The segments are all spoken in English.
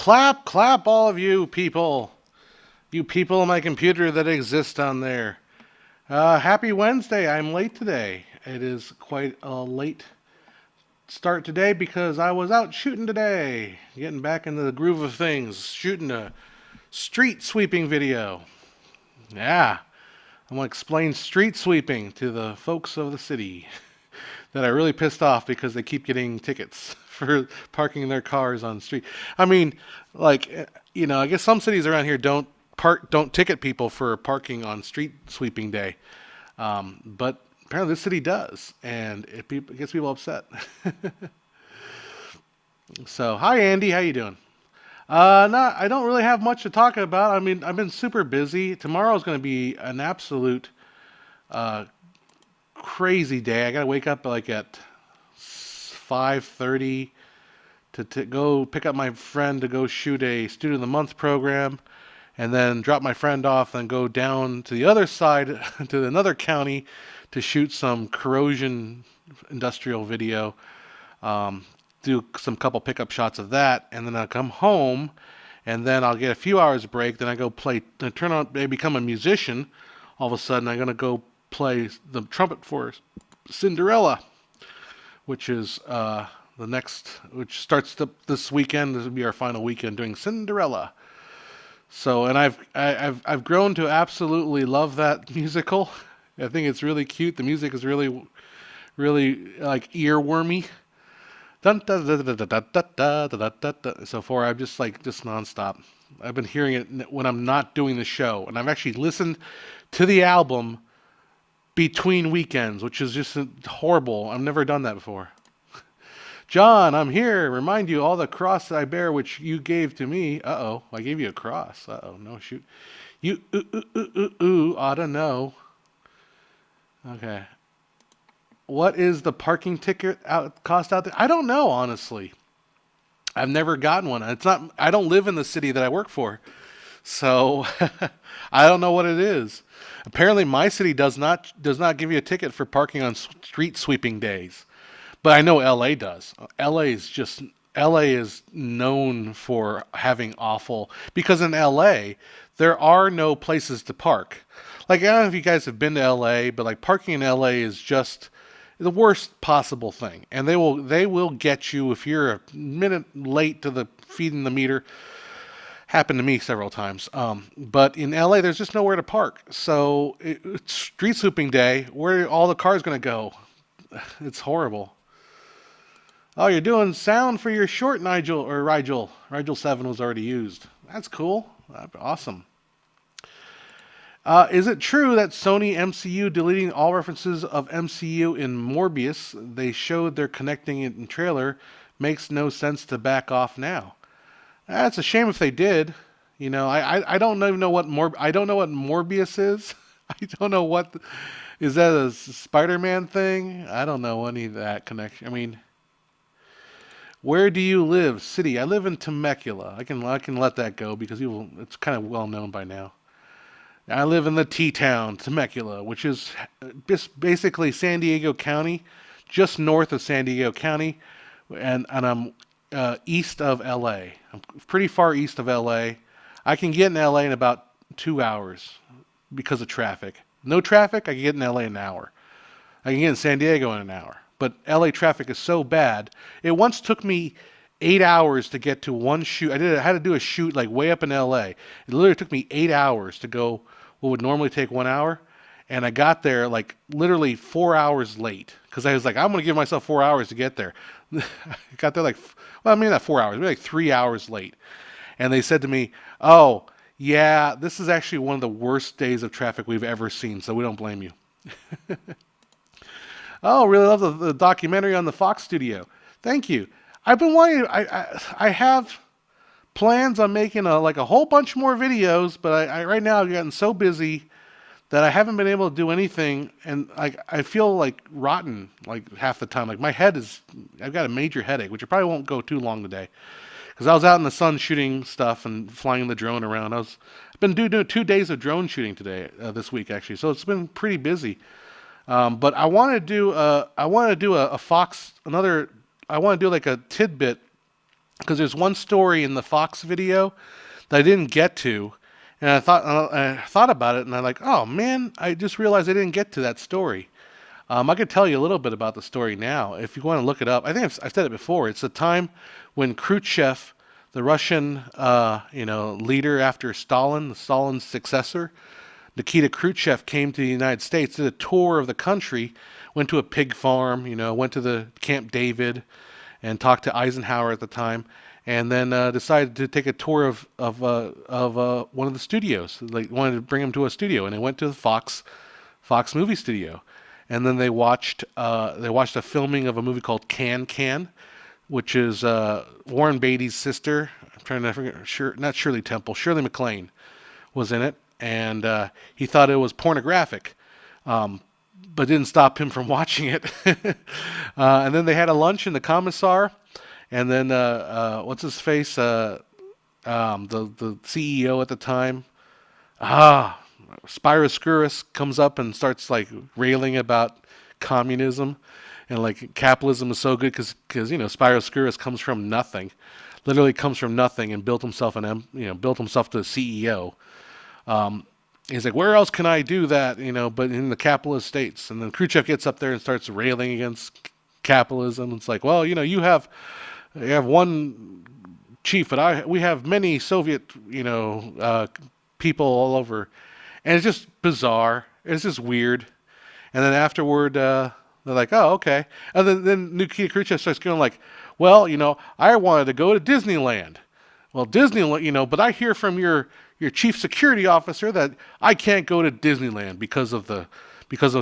Clap, clap, all of you people. You people on my computer that exist on there. Happy Wednesday. I'm late today. It is quite a late start today because I was out shooting today. Getting back into the groove of things. Shooting a street sweeping video. Yeah. I want to explain street sweeping to the folks of the city that are really pissed off because they keep getting tickets for parking their cars on the street. I mean, I guess some cities around here don't ticket people for parking on street sweeping day, but apparently this city does, and it gets people upset. So, hi Andy, how you doing? No, I don't really have much to talk about. I mean, I've been super busy. Tomorrow's going to be an absolute uh, crazy day. I got to wake up like at 5:30 to go pick up my friend to go shoot a Student of the Month program, and then drop my friend off and go down to the other side to another county to shoot some corrosion industrial video. Um, do some couple pickup shots of that, and then I'll come home, and then I'll get a few hours break. Then I go play, I become a musician. All of a sudden, I'm gonna go play the trumpet for Cinderella, which is which starts this weekend. This will be our final weekend doing Cinderella. So, and I've grown to absolutely love that musical. I think it's really cute. The music is really like earwormy. Dun, da, da, da, da, da, da, da, da, da, da. So far, I'm just nonstop. I've been hearing it when I'm not doing the show, and I've actually listened to the album between weekends, which is just horrible. I've never done that before. John, I'm here. Remind you all the cross I bear, which you gave to me. Uh-oh, I gave you a cross. Uh-oh, no, shoot. You ought to know. Okay. What is the parking ticket cost out there? I don't know, honestly. I've never gotten one. It's not. I don't live in the city that I work for, so I don't know what it is. Apparently, my city does not give you a ticket for parking on street sweeping days. But I know LA does. LA is known for having awful, because in LA there are no places to park. Like, I don't know if you guys have been to LA, but like parking in LA is just the worst possible thing. And they will get you if you're a minute late to the feeding the meter. Happened to me several times. But in LA there's just nowhere to park. So it's street sweeping day. Where are all the cars going to go? It's horrible. Oh, you're doing sound for your short, Nigel, or Rigel. Rigel 7 was already used. That's cool. Awesome. Is it true that Sony MCU deleting all references of MCU in Morbius they showed they're connecting it in trailer makes no sense to back off now? That's a shame if they did. You know, I don't even know what I don't know what Morbius is. I don't know is that a Spider-Man thing? I don't know any of that connection. I mean, where do you live? City. I live in Temecula. I can let that go because it's kind of well known by now. I live in the T-town, Temecula, which is just basically San Diego County, just north of San Diego County, and I'm east of LA. I'm pretty far east of LA. I can get in LA in about 2 hours because of traffic. No traffic, I can get in LA in an hour. I can get in San Diego in an hour. But LA traffic is so bad. It once took me 8 hours to get to one shoot. I had to do a shoot like way up in LA. It literally took me 8 hours to go what would normally take 1 hour. And I got there like literally 4 hours late. Because I was like, I'm going to give myself 4 hours to get there. I got there maybe not 4 hours, maybe like 3 hours late. And they said to me, oh, yeah, this is actually one of the worst days of traffic we've ever seen. So we don't blame you. Oh, really love the documentary on the Fox studio. Thank you. I've been wanting. I have plans on making a whole bunch more videos, but I right now I've gotten so busy that I haven't been able to do anything, and I feel like rotten like half the time. Like I've got a major headache, which I probably won't go too long today, because I was out in the sun shooting stuff and flying the drone around. I've been doing 2 days of drone shooting today, this week actually, so it's been pretty busy. But I want to do a Fox I want to do like a tidbit because there's one story in the Fox video that I didn't get to, and I thought about it, and I'm like, oh man, I just realized I didn't get to that story. I could tell you a little bit about the story now if you want to look it up. I think I've said it before. It's the time when Khrushchev, the Russian, leader after Stalin, Stalin's successor, Nikita Khrushchev came to the United States, did a tour of the country, went to a pig farm, went to the Camp David, and talked to Eisenhower at the time, and then decided to take a tour of one of the studios. Like wanted to bring him to a studio, and they went to the Fox movie studio, and then they watched a filming of a movie called Can Can, which is Warren Beatty's sister. I'm trying to forget, not Shirley Temple, Shirley MacLaine was in it, and he thought it was pornographic, but didn't stop him from watching it. And then they had a lunch in the commissar, and then what's his face, the CEO at the time, Spyros Skouras comes up and starts like railing about communism and like capitalism is so good because Spyros Skouras comes from nothing, literally comes from nothing, and built himself built himself to a CEO. He's like, where else can I do that? But in the capitalist states. And then Khrushchev gets up there and starts railing against capitalism. It's like, well, you have one chief, but we have many Soviet, people all over, and it's just bizarre. It's just weird. And then afterward, they're like, oh, okay. And then Nikita Khrushchev starts going like, well, I wanted to go to Disneyland. Well, Disneyland, but I hear from your chief security officer that I can't go to Disneyland because of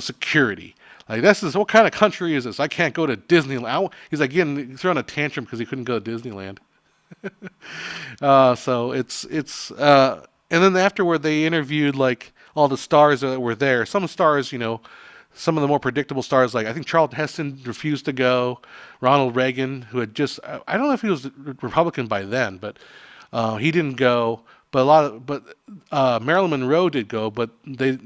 security. Like, what kind of country is this? I can't go to Disneyland. He's like throwing a tantrum because he couldn't go to Disneyland. So and then afterward they interviewed like all the stars that were there. Some stars, some of the more predictable stars, like I think Charlton Heston refused to go. Ronald Reagan, who had I don't know if he was Republican by then, but he didn't go. But Marilyn Monroe did go, but they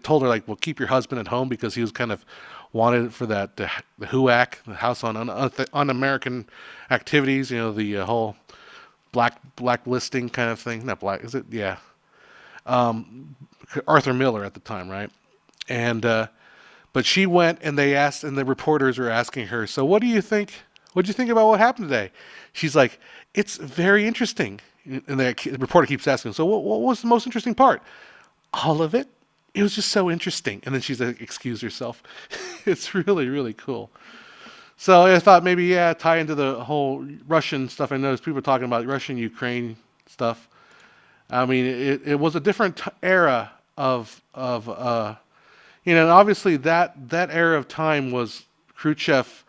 told her like, well, keep your husband at home because he was kind of wanted for that the HUAC, the House on Un-American Activities, the whole blacklisting kind of thing. Not black, is it? Yeah. Arthur Miller at the time, right? And but she went, and and the reporters were asking her, so what do you think? What did you think about what happened today? She's like, it's very interesting. And the reporter keeps asking, so what was the most interesting part? All of it. It was just so interesting. And then she's like, excuse herself. It's really, really cool. So I thought maybe, tie into the whole Russian stuff. I noticed people talking about Russian-Ukraine stuff. I mean, it was a different era of obviously that era of time was Khrushchev,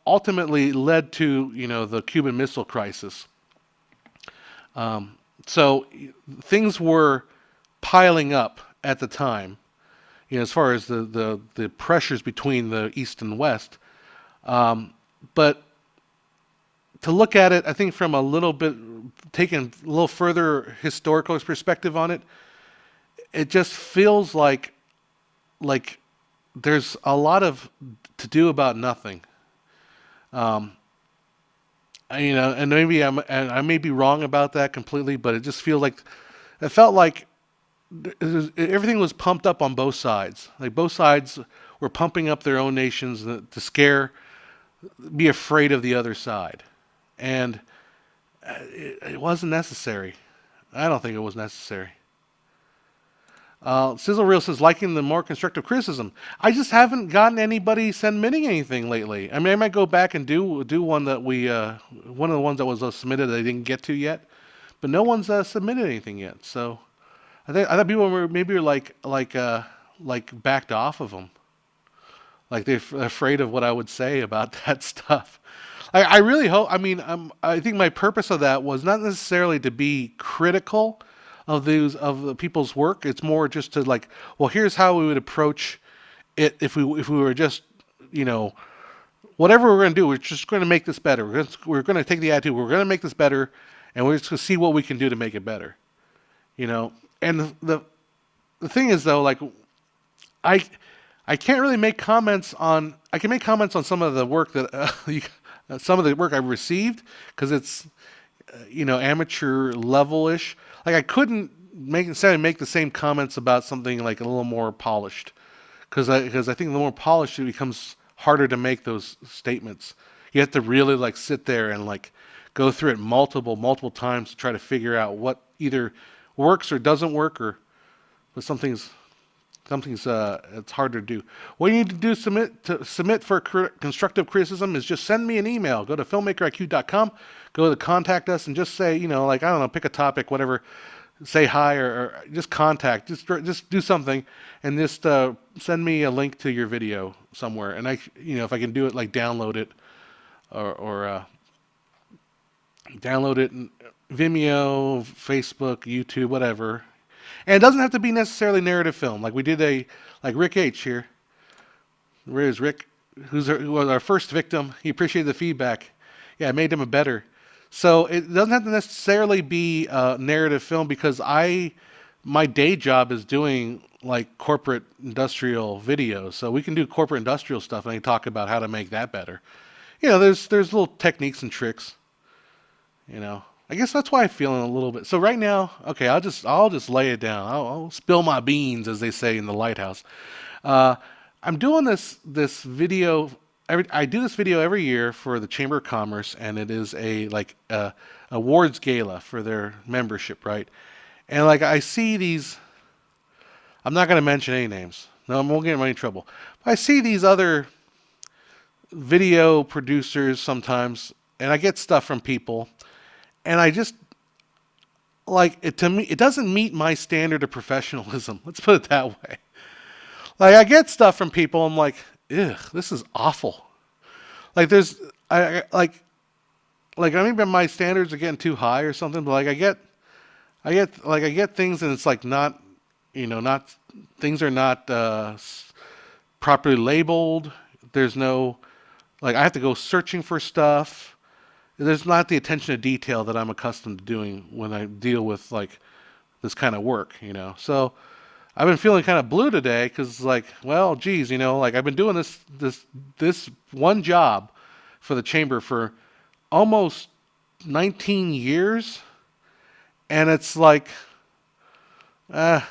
ultimately led to, the Cuban Missile Crisis. So things were piling up at the time, as far as the pressures between the East and West. But to look at it, I think from a little bit, taking a little further historical perspective on it, it just feels like there's a lot to do about nothing. And maybe I may be wrong about that completely, but it just feels like it felt like everything was pumped up on both sides. Like both sides were pumping up their own nations to be afraid of the other side, and it wasn't necessary. I don't think it was necessary. Sizzle Reel says, liking the more constructive criticism. I just haven't gotten anybody submitting anything lately. I mean, I might go back and do one that one of the ones that was submitted that I didn't get to yet, but no one's submitted anything yet. So I thought people were maybe like backed off of them, like they're afraid of what I would say about that stuff. I really hope. I mean, I think my purpose of that was not necessarily to be critical of the people's work. It's more just to like, well, here's how we would approach it if we were just, whatever we're going to do, we're just going to make this better. We're going to take the attitude, we're going to make this better, and we're just going to see what we can do to make it better. And the thing is though, like I can't really make comments on. I can make comments on some of the work that some of the work I've received, because it's amateur level-ish. Like I couldn't necessarily make the same comments about something like a little more polished, because I think the more polished it becomes harder to make those statements. You have to really like sit there and like go through it multiple times to try to figure out what either works or doesn't work, or but something's it's hard to do. What you need to do submit for constructive criticism is just send me an email. Go to filmmakeriq.com, go to contact us, and just say, like, I don't know, pick a topic, whatever. Say hi, or just contact. Just do something, and just send me a link to your video somewhere. And if I can do it, like download it, or download it in Vimeo, Facebook, YouTube, whatever. And it doesn't have to be necessarily narrative film. Like we did like Rick H here. Where is Rick? Who was our first victim. He appreciated the feedback. Yeah, it made him a better. So it doesn't have to necessarily be a narrative film, because my day job is doing like corporate industrial videos. So we can do corporate industrial stuff, and I can talk about how to make that better. There's little techniques and tricks. I guess that's why I'm feeling a little bit. So right now, okay, I'll just lay it down. I'll spill my beans, as they say in the lighthouse. I'm doing this video. I do this video every year for the Chamber of Commerce, and it is a awards gala for their membership, right? And like I see these, I'm not going to mention any names. No, I won't get in any trouble. But I see these other video producers sometimes, and I get stuff from people. And I just, like, to me, it doesn't meet my standard of professionalism. Let's put it that way. Like, I get stuff from people, I'm like, ugh, this is awful. Like, maybe my standards are getting too high or something, but like, I get things, and it's like things are not properly labeled. There's no, like, I have to go searching for stuff. There's not the attention to detail that I'm accustomed to doing when I deal with like this kind of work, So I've been feeling kind of blue today, because like, well, geez, like I've been doing this one job for the chamber for almost 19 years, and it's like, well,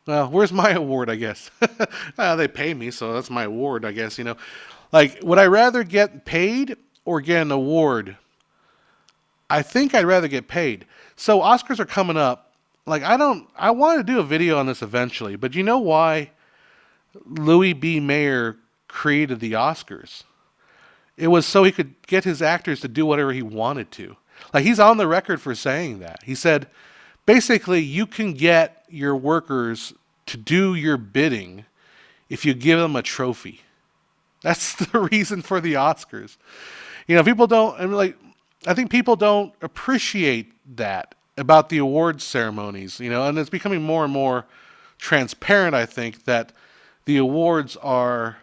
where's my award? I guess they pay me, so that's my award, I guess. Like, would I rather get paid or get an award? I think I'd rather get paid. So Oscars are coming up. Like, I want to do a video on this eventually, but you know why Louis B. Mayer created the Oscars? It was so he could get his actors to do whatever he wanted to. Like, he's on the record for saying that. He said, basically, you can get your workers to do your bidding if you give them a trophy. That's the reason for the Oscars. People don't, I think people don't appreciate that about the awards ceremonies, and it's becoming more and more transparent, I think, that the awards are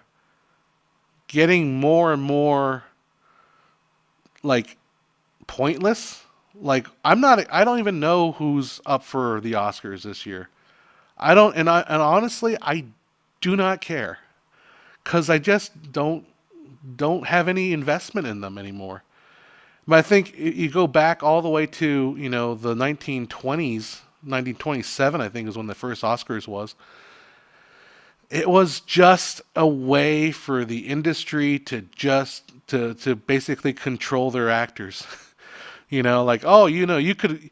getting more and more like pointless. Like, I don't even know who's up for the Oscars this year. And honestly, I do not care, because I just don't have any investment in them anymore. But I think you go back all the way to, the 1920s, 1927, I think is when the first Oscars was. It was just a way for the industry to to basically control their actors. Like, oh, you could,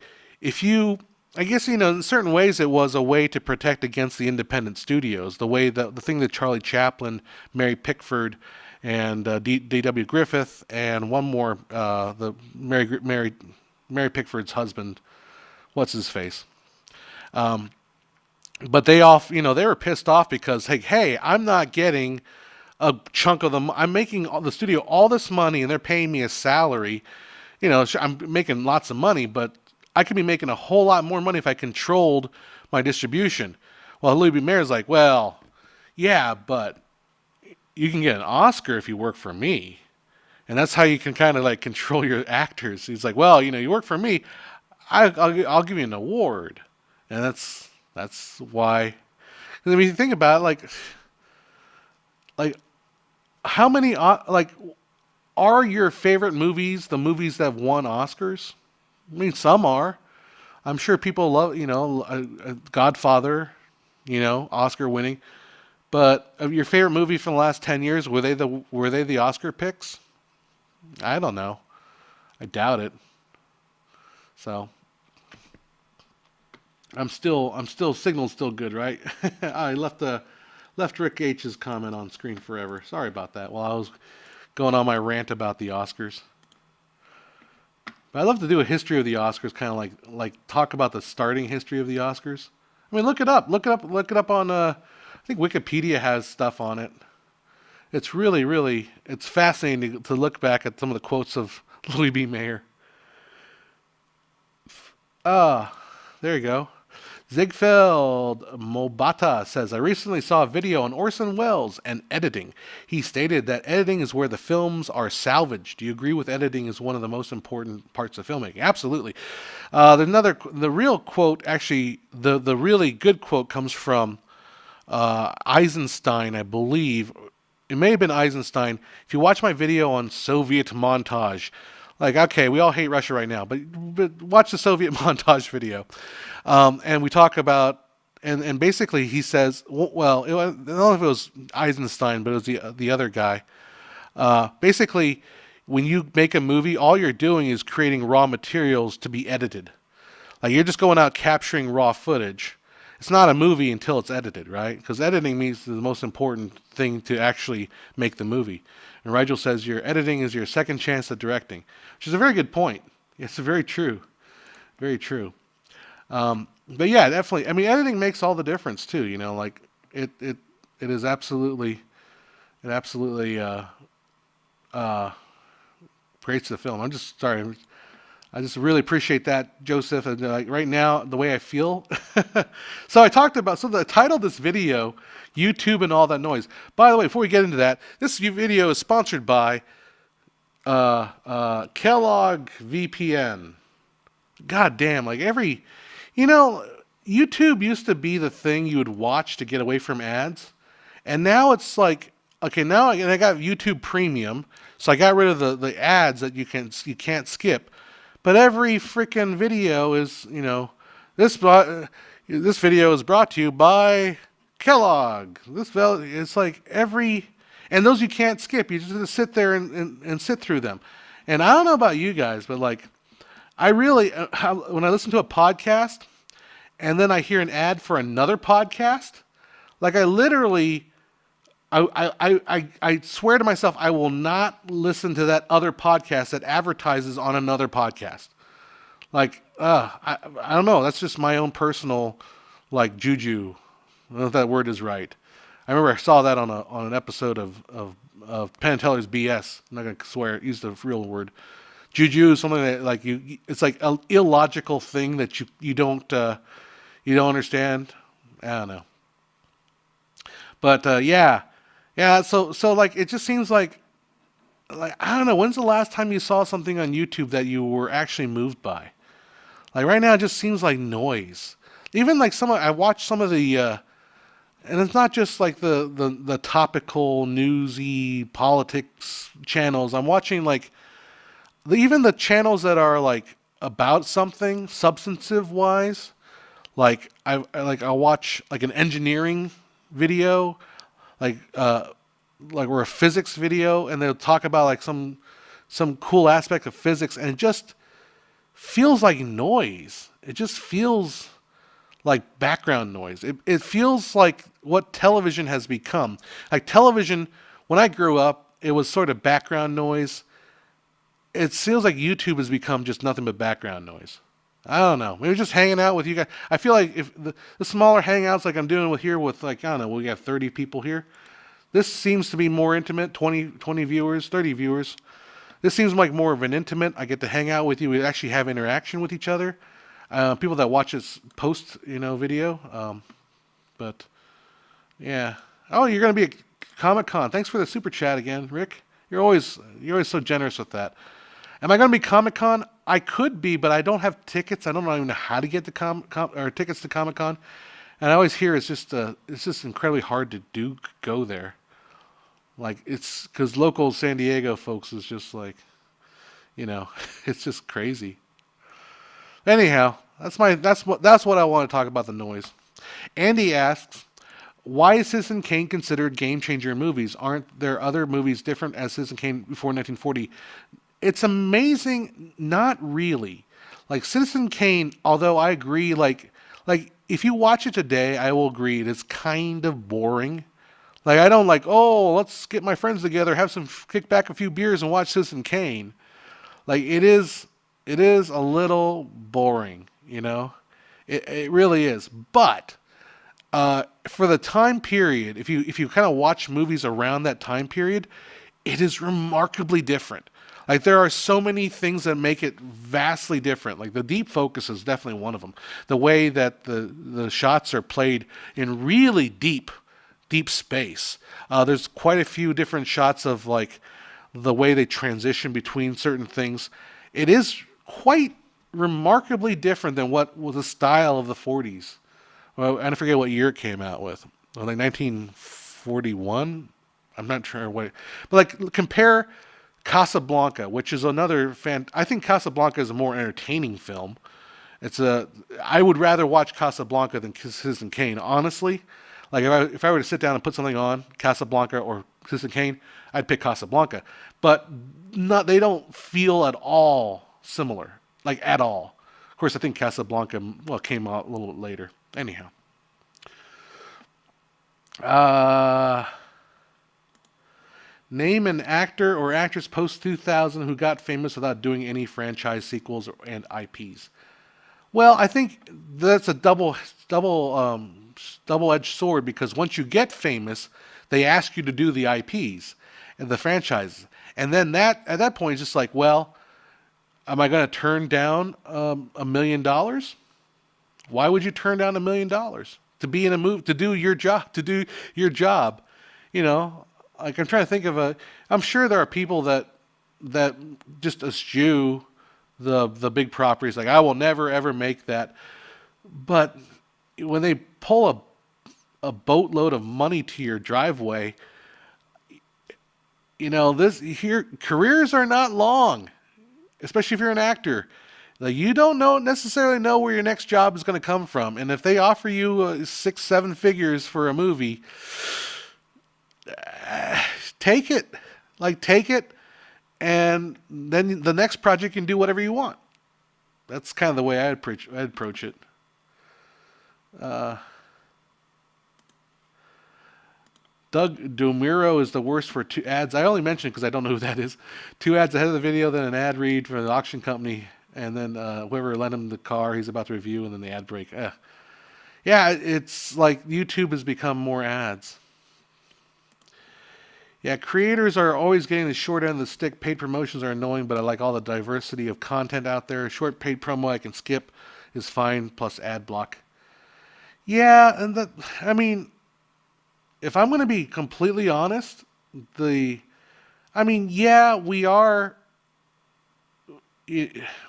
I guess, in certain ways it was a way to protect against the independent studios. The thing that Charlie Chaplin, Mary Pickford, and D.W. Griffith, and one more, the Mary Pickford's husband, what's his face? But they were pissed off because, hey, I'm not getting a chunk of them. I'm making the studio all this money, and they're paying me a salary. I'm making lots of money, but I could be making a whole lot more money if I controlled my distribution. Well, Louis B. Mayer's like, well, yeah, but you can get an Oscar if you work for me. And that's how you can kind of like control your actors. He's like, well, you work for me, I'll give you an award. And that's why. I mean, you think about it, like how many, like, Are your favorite movies the movies that have won Oscars? I mean, some are. I'm sure people love, Godfather, Oscar winning. But of your favorite movie from the last 10 years, were they the Oscar picks? I don't know. I doubt it. So I'm still signal's still good, right? I left Rick H's comment on screen forever. Sorry about that. While I was going on my rant about the Oscars. But I love to do a history of the Oscars, kind of like talk about the starting history of the Oscars. I mean, look it up on. I think Wikipedia has stuff on it. It's really it's fascinating to look back at some of the quotes of Louis B. Mayer. Ah, there you go. Ziegfeld Mobata says, I recently saw a video on Orson Welles and editing. He stated that editing is where the films are salvaged. Do you agree with editing is one of the most important parts of filmmaking? Absolutely. The real quote, actually, the really good quote comes from Eisenstein, I believe. It may have been Eisenstein. If you watch my video on Soviet montage, like, okay, we all hate Russia right now, but watch the Soviet montage video. And we talk about, and basically he says, well, I don't know if it was Eisenstein, but it was the other guy. Basically, when you make a movie, all you're doing is creating raw materials to be edited. Like, you're just going out capturing raw footage. It's not a movie until it's edited, right? Because editing means the most important thing to actually make the movie. And Rigel says your editing is your second chance at directing, which is a very good point. It's very true. Very true. But yeah, definitely. I mean, editing makes all the difference too. Like it is absolutely, creates the film. I'm just sorry. I just really appreciate that, Joseph. And like right now, the way I feel. So I titled this video, YouTube and All That Noise. By the way, before we get into that, this video is sponsored by Kellogg VPN. God damn, like YouTube used to be the thing you would watch to get away from ads. And now it's like, okay, now I got YouTube Premium, so I got rid of the ads that you can't skip. But every freaking video is, this video is brought to you by Kellogg. It's like and those you can't skip. You just sit there and sit through them. And I don't know about you guys, but like, I really, when I listen to a podcast and then I hear an ad for another podcast, like I literally, I swear to myself, I will not listen to that other podcast that advertises on another podcast. Like, I don't know. That's just my own personal, like, juju. I don't know if that word is right. I remember I saw that on an episode of Penn and Teller's BS. I'm not gonna swear. Use the real word. Juju is something that like it's like an illogical thing that you don't understand. I don't know. But yeah. So like it just seems like I don't know. When's the last time you saw something on YouTube that you were actually moved by? Like right now, it just seems like noise. Even like I watch some of the, and it's not just like the topical newsy politics channels. I'm watching like even the channels that are like about something substantive wise. Like I'll watch like an engineering video, like or a physics video, and they'll talk about like some cool aspect of physics, and it just feels like noise. It just feels like background noise. It feels like what television has become. Like television, when I grew up, it was sort of background noise. It feels like YouTube has become just nothing but background noise. I don't know. Maybe just hanging out with you guys. I feel like if the smaller hangouts like I'm doing with like, I don't know, we got 30 people here. This seems to be more intimate, 20 viewers, 30 viewers. This seems like more of an intimate. I get to hang out with you. We actually have interaction with each other. People that watch this post, video. But yeah. Oh, you're going to be at Comic-Con. Thanks for the super chat again, Rick. You're always so generous with that. Am I going to be Comic-Con? I could be, but I don't have tickets. I don't even know how to get the tickets to Comic-Con. And I always hear it's just incredibly hard to go there. Like it's because local San Diego folks is just like, you know, it's just crazy. Anyhow, that's what I want to talk about the noise. Andy asks, why is Citizen Kane considered game changer in movies? Aren't there other movies different as Citizen Kane before 1940? It's amazing. Not really. Like Citizen Kane, although I agree, like if you watch it today, I will agree it is kind of boring. Like I don't like, oh, let's get my friends together, have some kick back a few beers and watch Citizen Kane. Like it is a little boring, you know. It really is. But for the time period, if you kind of watch movies around that time period, it is remarkably different. Like there are so many things that make it vastly different. Like the deep focus is definitely one of them. The way that the shots are played in really deep space. There's quite a few different shots of like the way they transition between certain things. It is quite remarkably different than what was the style of the 40s. Well, I forget what year it came out with. Well, like 1941. I'm not sure what, but like compare Casablanca, which is another fan. I think Casablanca is a more entertaining film. It's a. I would rather watch Casablanca than Citizen Kane, honestly. Like if I were to sit down and put something on Casablanca or Citizen Kane, I'd pick Casablanca. But not they don't feel at all similar, like at all. Of course, I think Casablanca came out a little bit later. Anyhow, uh, name an actor or actress post 2000 who got famous without doing any franchise sequels and IPs. Well, I think that's a double-edged sword because once you get famous, they ask you to do the IPs and the franchises, and then that at that point it's just like, well, am I going to turn down $1 million? Why would you turn down $1 million to be in a movie to do your job? To do your job, you know. Like I'm trying to think of a. I'm sure there are people that just eschew the big properties. Like I will never ever make that. But when they pull a boatload of money to your driveway, you know this here careers are not long, especially if you're an actor. Like you don't necessarily know where your next job is going to come from, and if they offer you 6 7 figures for a movie, take it. Like take it, and then the next project you can do whatever you want. That's kind of the way I'd approach it. Uh, Doug Domiro is the worst for 2 ads. I only mention it because I don't know who that is. 2 ads ahead of the video, then an ad read from the auction company, and then whoever lent him the car he's about to review, and then the ad break. Yeah, it's like YouTube has become more ads. Yeah, creators are always getting the short end of the stick. Paid promotions are annoying, but I like all the diversity of content out there. Short paid promo I can skip is fine, plus ad block. Yeah, and I mean, if I'm going to be completely honest, yeah, we are,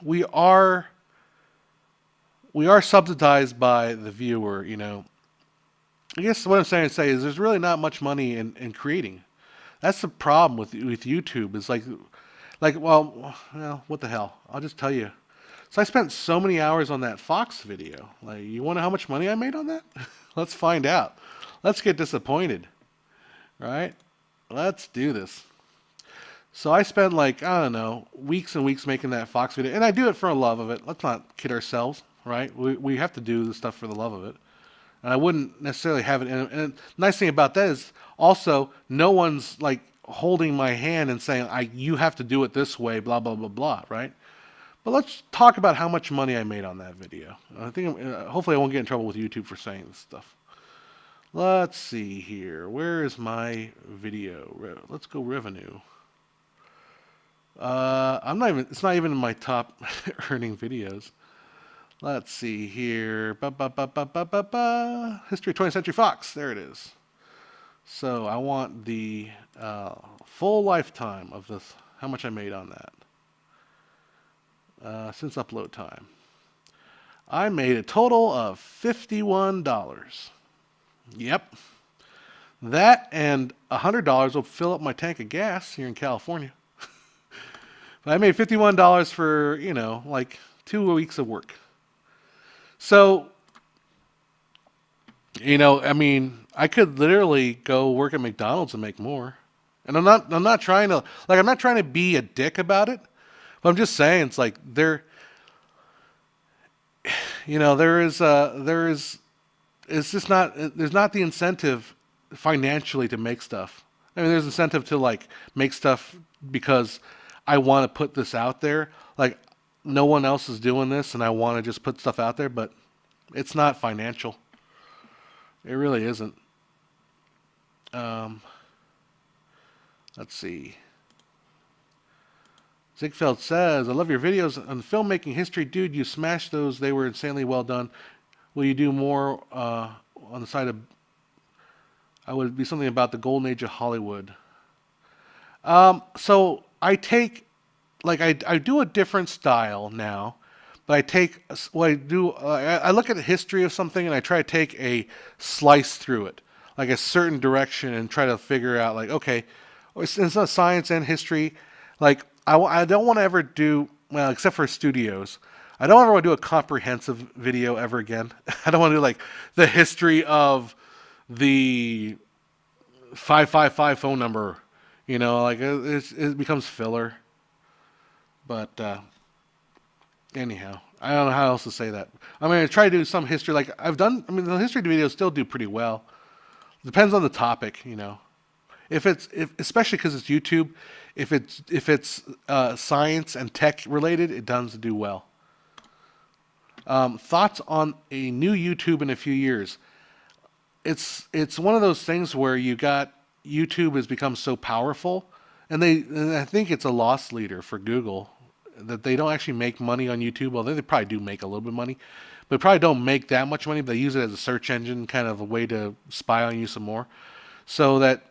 we are subsidized by the viewer, you know. I guess what I'm trying to say is there's really not much money in creating. That's the problem with YouTube. Is well, what the hell? I'll just tell you. So I spent so many hours on that Fox video. Like, you want to know how much money I made on that? Let's find out. Let's get disappointed, right? Let's do this. So I spent like, I don't know, weeks and weeks making that Fox video, and I do it for the love of it. Let's not kid ourselves, right? We have to do the stuff for the love of it. And I wouldn't necessarily have it in. And the nice thing about that is also no one's like holding my hand and saying, you have to do it this way, blah, blah, blah, blah, right? But let's talk about how much money I made on that video. I think hopefully I won't get in trouble with YouTube for saying this stuff. Let's see here. Where is my video? Let's go revenue. It's not even in my top earning videos. Let's see here. History of 20th Century Fox. There it is. So I want the full lifetime of this. How much I made on that since upload time. I made a total of $51. Yep. That and $100 will fill up my tank of gas here in California. But I made $51 for, like 2 weeks of work. So, I mean, I could literally go work at McDonald's and make more. And I'm not trying to, I'm not trying to be a dick about it, but I'm just saying it's like it's just not, there's not the incentive financially to make stuff. I mean, there's incentive to like make stuff because I want to put this out there. Like no one else is doing this and I want to just put stuff out there, but it's not financial. It really isn't. Um, let's see. Ziegfeld says, I love your videos on filmmaking history. Dude, you smashed those. They were insanely well done. Will you do more on the side of... I would be something about the golden age of Hollywood. So I take... I do a different style now. But I take... What I do... I look at the history of something and I try to take a slice through it. Like a certain direction and try to figure out, like, okay, it's not science and history. Like, I don't want to ever do, well, except for studios, I don't ever want to do a comprehensive video ever again. I don't want to do, like, the history of the 555 phone number. Like, it becomes filler. But, anyhow, I don't know how else to say that. I'm going to try to do some history. Like, the history videos still do pretty well. Depends on the topic, If especially because it's YouTube, if it's science and tech related, it does do well. Thoughts on a new YouTube in a few years? It's one of those things where YouTube has become so powerful, and I think it's a loss leader for Google that they don't actually make money on YouTube. Although they probably do make a little bit of money, but probably don't make that much money. But they use it as a search engine, kind of a way to spy on you some more. So that,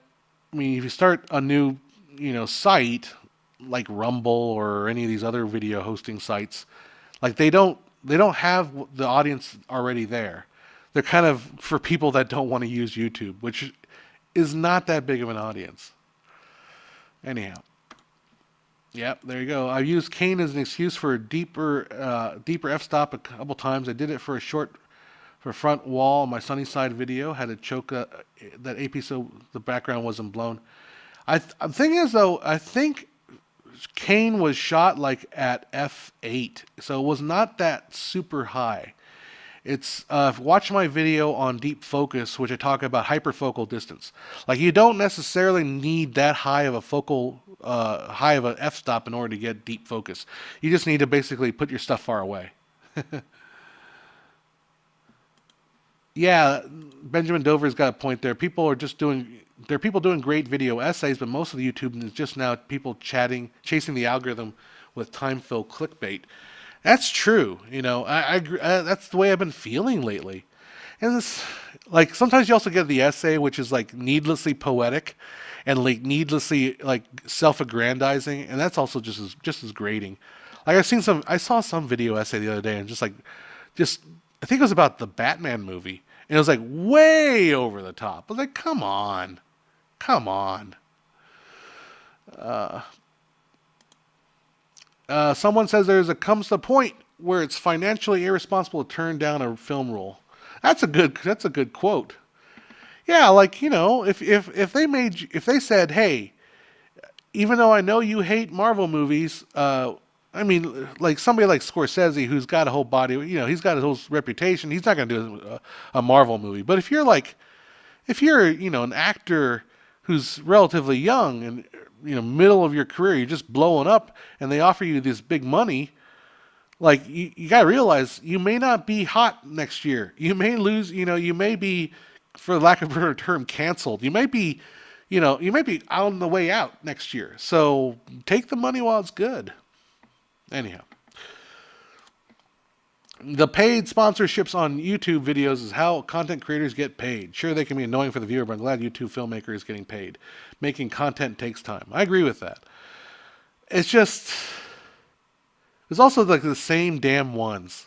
I mean, if you start a new, site like Rumble or any of these other video hosting sites, like they don't have the audience already there. They're kind of for people that don't want to use YouTube, which is not that big of an audience. Anyhow. Yep, there you go. I used Kane as an excuse for a deeper f-stop a couple times. I did it for front wall on my Sunnyside video. Had to choke that AP so the background wasn't blown. The thing is, though, I think Kane was shot like at f8, so it was not that super high. It's watch my video on deep focus, which I talk about hyperfocal distance. Like you don't necessarily need that high of an f-stop in order to get deep focus. You just need to basically put your stuff far away. Yeah, Benjamin Dover's got a point there. There are people doing great video essays, but most of the YouTube is just now people chasing the algorithm with time-filled clickbait. That's true. I agree. That's the way I've been feeling lately. And it's like sometimes you also get the essay, which is like needlessly poetic and like needlessly like self-aggrandizing, and that's also just as grating. Like I saw some video essay the other day, and I think it was about the Batman movie, and it was like way over the top. I was like, come on. Someone says comes to a point where it's financially irresponsible to turn down a film role. That's a good quote. Yeah, like if they said, hey, even though I know you hate Marvel movies, I mean, like somebody like Scorsese who's got a whole body, he's got his whole reputation. He's not going to do a Marvel movie. But if you're an actor who's relatively young and middle of your career, you're just blowing up, and they offer you this big money, like you got to realize you may not be hot next year. You may lose, you may be, for lack of a better term, canceled. You might be on the way out next year. So take the money while it's good. Anyhow. The paid sponsorships on YouTube videos is how content creators get paid. Sure, they can be annoying for the viewer, but I'm glad YouTube filmmaker is getting paid. Making content takes time. I agree with that. It's also like the same damn ones.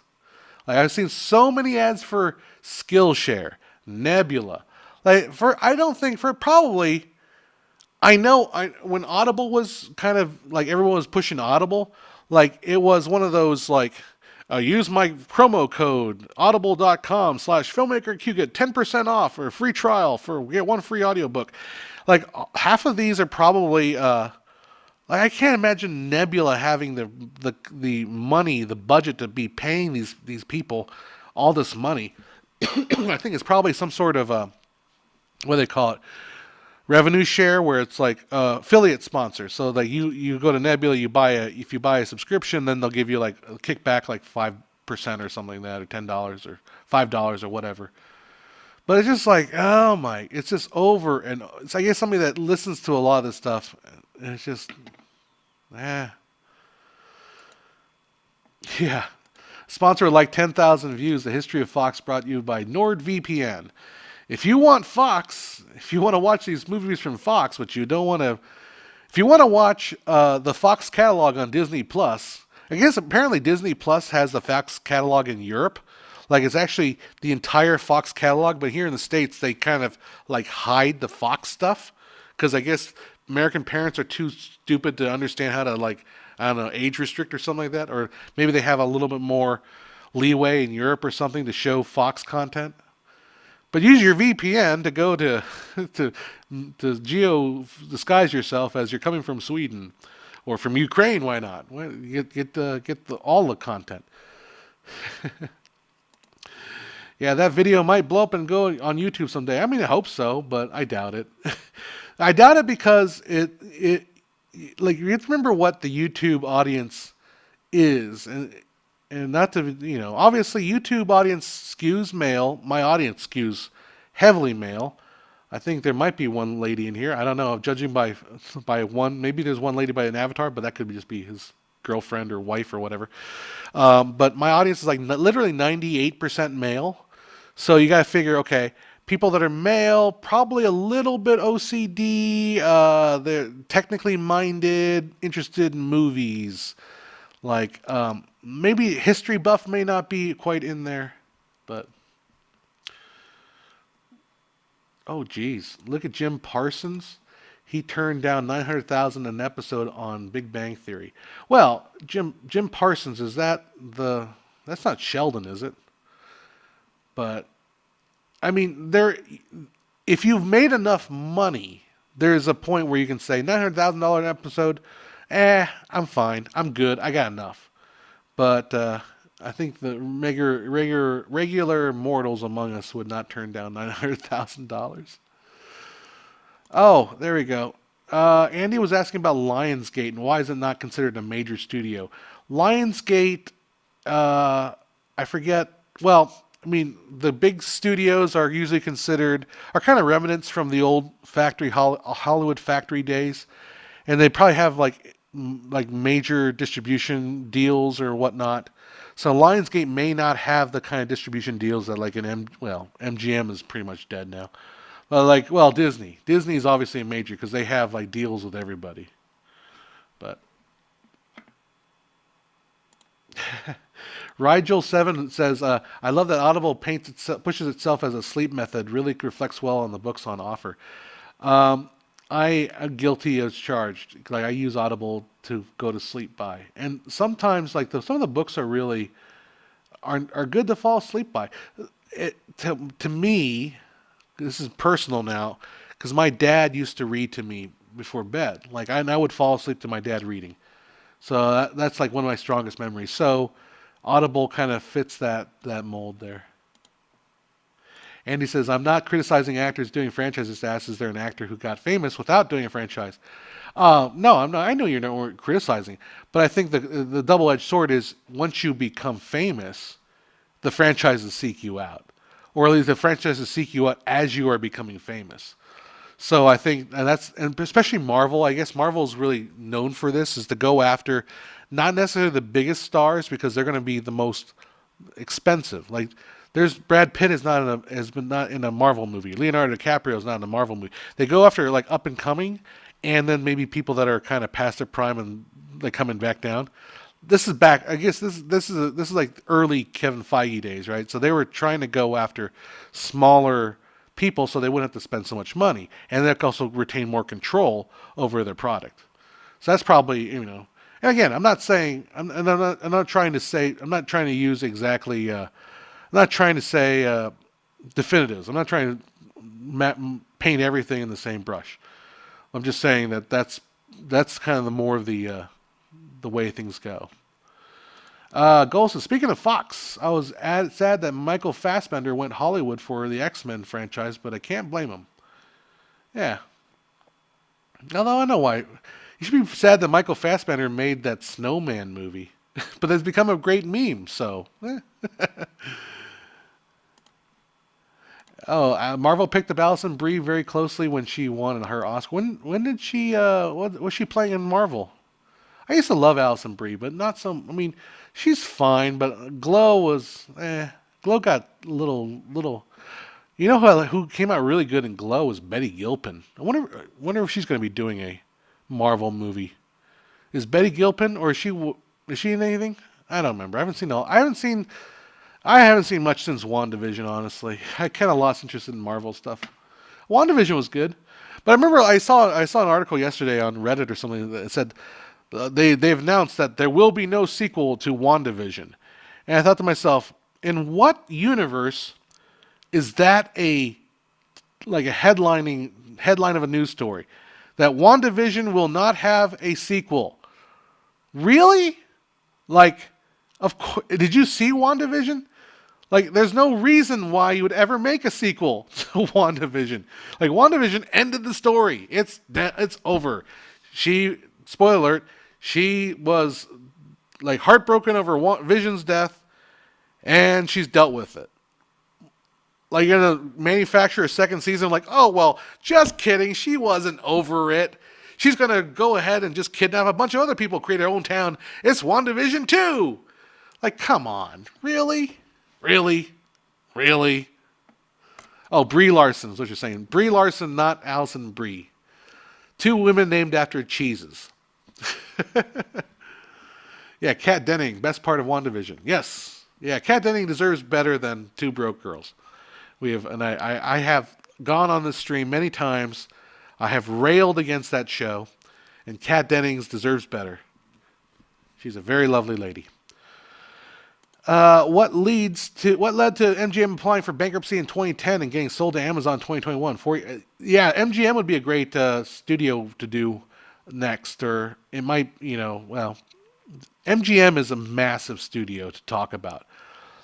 Like I've seen so many ads for Skillshare, Nebula. I don't think for probably. I know when Audible was kind of like everyone was pushing Audible, like it was one of those like use my promo code audible.com/filmmakerq get 10% off or a free trial for get one free audiobook. Like half of these are probably like I can't imagine Nebula having the money, the budget to be paying these people all this money. I think it's probably some sort of what do they call it, revenue share, where it's like affiliate sponsor. So like you go to Nebula, if you buy a subscription, then they'll give you like a kickback like 5% or something like that, or $10 or $5 or whatever. But it's just like, oh my, it's just over, and it's I guess somebody that listens to a lot of this stuff, and it's just, eh, yeah. Sponsor like 10,000 views. The history of Fox brought to you by NordVPN. If you want Fox, if you want to watch these movies from Fox, but you don't want to, if you want to watch the Fox catalog on Disney Plus, I guess apparently Disney Plus has the Fox catalog in Europe. Like it's actually the entire Fox catalog, but here in the States they kind of like hide the Fox stuff because I guess American parents are too stupid to understand how to like, I don't know, age restrict or something like that, or maybe they have a little bit more leeway in Europe or something to show Fox content. But use your VPN to go to to geo disguise yourself as you're coming from Sweden or from Ukraine. Why not? Get all the content. Yeah, that video might blow up and go on YouTube someday. I mean, I hope so, but I doubt it. I doubt it because it like you have to remember what the YouTube audience is, and not to obviously YouTube audience skews male. My audience skews heavily male. I think there might be one lady in here. I don't know. Judging by one, maybe there's one lady by an avatar, but that could just be his girlfriend or wife or whatever. But my audience is like literally 98% male. So you got to figure, okay, people that are male, probably a little bit OCD, they're technically minded, interested in movies. Like, maybe history buff may not be quite in there, but... Oh, geez. Look at Jim Parsons. He turned down $900,000 an episode on Big Bang Theory. Well, Jim Parsons, that's not Sheldon, is it? But, I mean, if you've made enough money, there's a point where you can say $900,000 an episode, I'm fine. I'm good. I got enough. But I think the regular mortals among us would not turn down $900,000. Oh, there we go. Andy was asking about Lionsgate and why is it not considered a major studio? Lionsgate, I forget. Well, I mean, the big studios are usually are kind of remnants from the old Hollywood factory days, and they probably have like major distribution deals or whatnot. So Lionsgate may not have the kind of distribution deals that like MGM is pretty much dead now. Disney. Disney is obviously a major because they have like deals with everybody. But Rigel7 says, I love that Audible pushes itself as a sleep method. Really reflects well on the books on offer. I am guilty as charged. Like I use Audible to go to sleep by, and sometimes like some of the books are really are good to fall asleep by. To me, this is personal now, because my dad used to read to me before bed. Like I would fall asleep to my dad reading, so that's like one of my strongest memories. So Audible kind of fits that mold there. Andy says, I'm not criticizing actors doing franchises. Asked, is there an actor who got famous without doing a franchise? No, I'm not. I know you're not criticizing, but I think the double-edged sword is once you become famous, the franchises seek you out, or at least the franchises seek you out as you are becoming famous. So I think, and especially Marvel. I guess Marvel is really known for this, is to go after not necessarily the biggest stars because they're going to be the most expensive. Like there's Brad Pitt has been not in a Marvel movie. Leonardo DiCaprio is not in a Marvel movie. They go after like up and coming, and then maybe people that are kind of past their prime and like coming back down. This is back. I guess this is like early Kevin Feige days, right? So they were trying to go after smaller people so they wouldn't have to spend so much money. And they could also retain more control over their product. So that's probably, and again, I'm not saying, I'm not trying to say, I'm not trying to use exactly, I'm not trying to say definitives. I'm not trying to paint everything in the same brush. I'm just saying that's kind of the more of the way things go. Golson, speaking of Fox, I was sad that Michael Fassbender went Hollywood for the X-Men franchise, but I can't blame him. Yeah. Although I know why. You should be sad that Michael Fassbender made that Snowman movie. But it's become a great meme, so. Marvel picked up Alison Brie very closely when she won her Oscar. When did she, what was she playing in Marvel? I used to love Alison Brie, but not so. I mean, she's fine, but Glow was. Glow got little. You know who came out really good in Glow was Betty Gilpin. I wonder if she's going to be doing a Marvel movie. Is Betty Gilpin, or is she in anything? I don't remember. I haven't seen much since WandaVision. Honestly, I kind of lost interest in Marvel stuff. WandaVision was good, but I remember I saw an article yesterday on Reddit or something that said. They've announced that there will be no sequel to WandaVision. And I thought to myself, in what universe is that a headline of a news story? That WandaVision will not have a sequel. Really? Of course, did you see WandaVision? There's no reason why you would ever make a sequel to WandaVision. WandaVision ended the story. It's over. Spoiler alert, she was heartbroken over Vision's death, and she's dealt with it. You're going to manufacture a second season, oh, well, just kidding, she wasn't over it. She's going to go ahead and just kidnap a bunch of other people, create her own town. It's WandaVision 2. Come on. Really? Really? Really? Oh, Brie Larson is what you're saying. Brie Larson, not Alison Brie. 2 women named after cheeses. Yeah, Kat Denning, best part of WandaVision. Yes. Yeah, Kat Denning deserves better than 2 Broke Girls. I have gone on this stream many times. I have railed against that show, and Kat Dennings deserves better. She's a very lovely lady. What led to MGM applying for bankruptcy in 2010 and getting sold to Amazon in 2021? MGM would be a great studio to do next, or it might, MGM is a massive studio to talk about.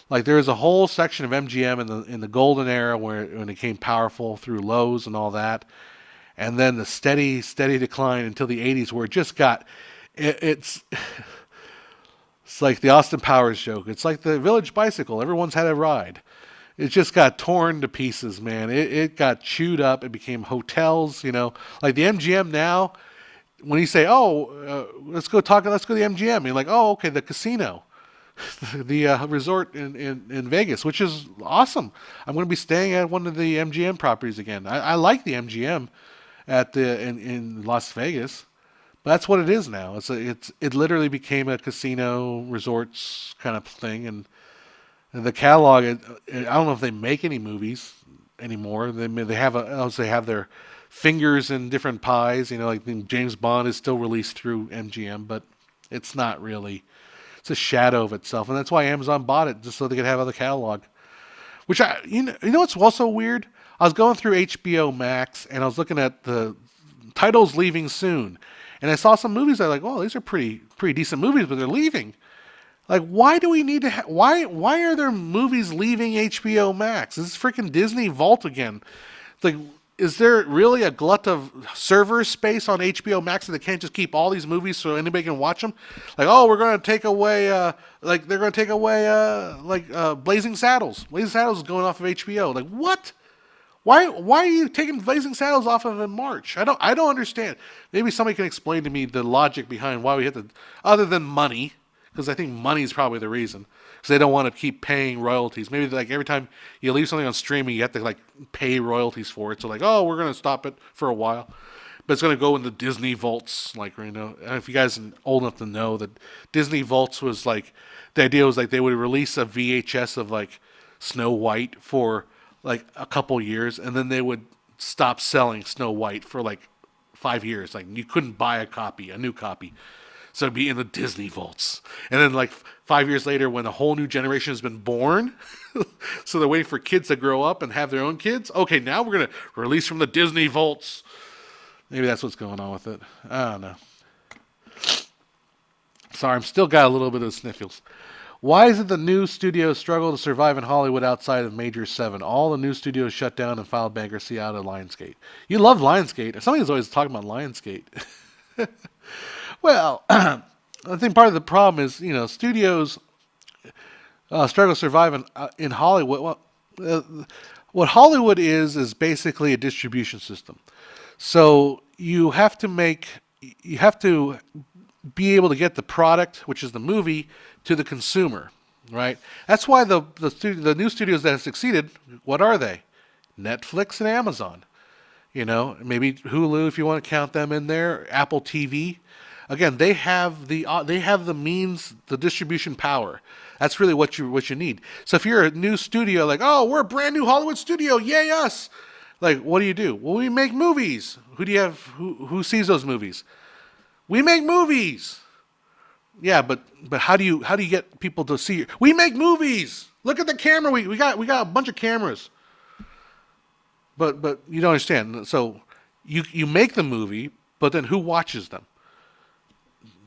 There is a whole section of MGM in the golden era when it became powerful through Lowe's and all that, and then the steady decline until the 80s, where it just got it's like the Austin Powers joke. It's like the Village Bicycle. Everyone's had a ride. It just got torn to pieces, man. It got chewed up. It became hotels, the MGM now. When you say, let's go to the MGM, you're like, oh, okay, the casino, the resort in Vegas, which is awesome. I'm going to be staying at one of the MGM properties again. I like the MGM in Las Vegas, but that's what it is now. It literally became a casino resorts kind of thing, and the catalog. I don't know if they make any movies anymore. They have their fingers in different pies, James Bond is still released through MGM, but it's not really. It's a shadow of itself, and that's why Amazon bought it, just so they could have other catalog. Which what's also weird? I was going through HBO Max, and I was looking at the titles leaving soon, and I saw some movies that these are pretty decent movies, but they're leaving. Why do we need to? Why are there movies leaving HBO Max? This is freaking Disney Vault again. Is there really a glut of server space on HBO Max that they can't just keep all these movies so anybody can watch them? We're going to take away, they're going to take away, Blazing Saddles. Blazing Saddles is going off of HBO. What? Why are you taking Blazing Saddles off of in March? I don't understand. Maybe somebody can explain to me the logic behind why we have to, other than money, because I think money is probably the reason. Because they don't want to keep paying royalties. Maybe every time you leave something on streaming, you have to pay royalties for it. So we're going to stop it for a while, but it's going to go in the Disney vaults. If you guys are old enough to know that Disney vaults was the idea was they would release a VHS of Snow White for like a couple years, and then they would stop selling Snow White for like 5 years. Like you couldn't buy a new copy. So it'd be in the Disney vaults. And then like 5 years later when a whole new generation has been born, so they're waiting for kids to grow up and have their own kids. Okay, now we're going to release from the Disney vaults. Maybe that's what's going on with it. I don't know. Sorry, I'm still got a little bit of sniffles. Why is it the new studios struggle to survive in Hollywood outside of Major 7? All the new studios shut down and filed bankruptcy out of Lionsgate. You love Lionsgate. Somebody's always talking about Lionsgate. Well, I think part of the problem is, studios struggle to survive in Hollywood. Well, what Hollywood is basically a distribution system. So you have to be able to get the product, which is the movie, to the consumer, right? That's why the new studios that have succeeded, what are they? Netflix and Amazon. Maybe Hulu if you want to count them in there, Apple TV. Again, they have the means, the distribution power. That's really what you need. So if you're a new studio, like, oh, we're a brand new Hollywood studio, yay us! Like, what do? Well, we make movies. Who do you have? Who sees those movies? We make movies. Yeah, but how do you get people to see? We make movies. Look at the camera. We got a bunch of cameras. But you don't understand. So you make the movie, but then who watches them?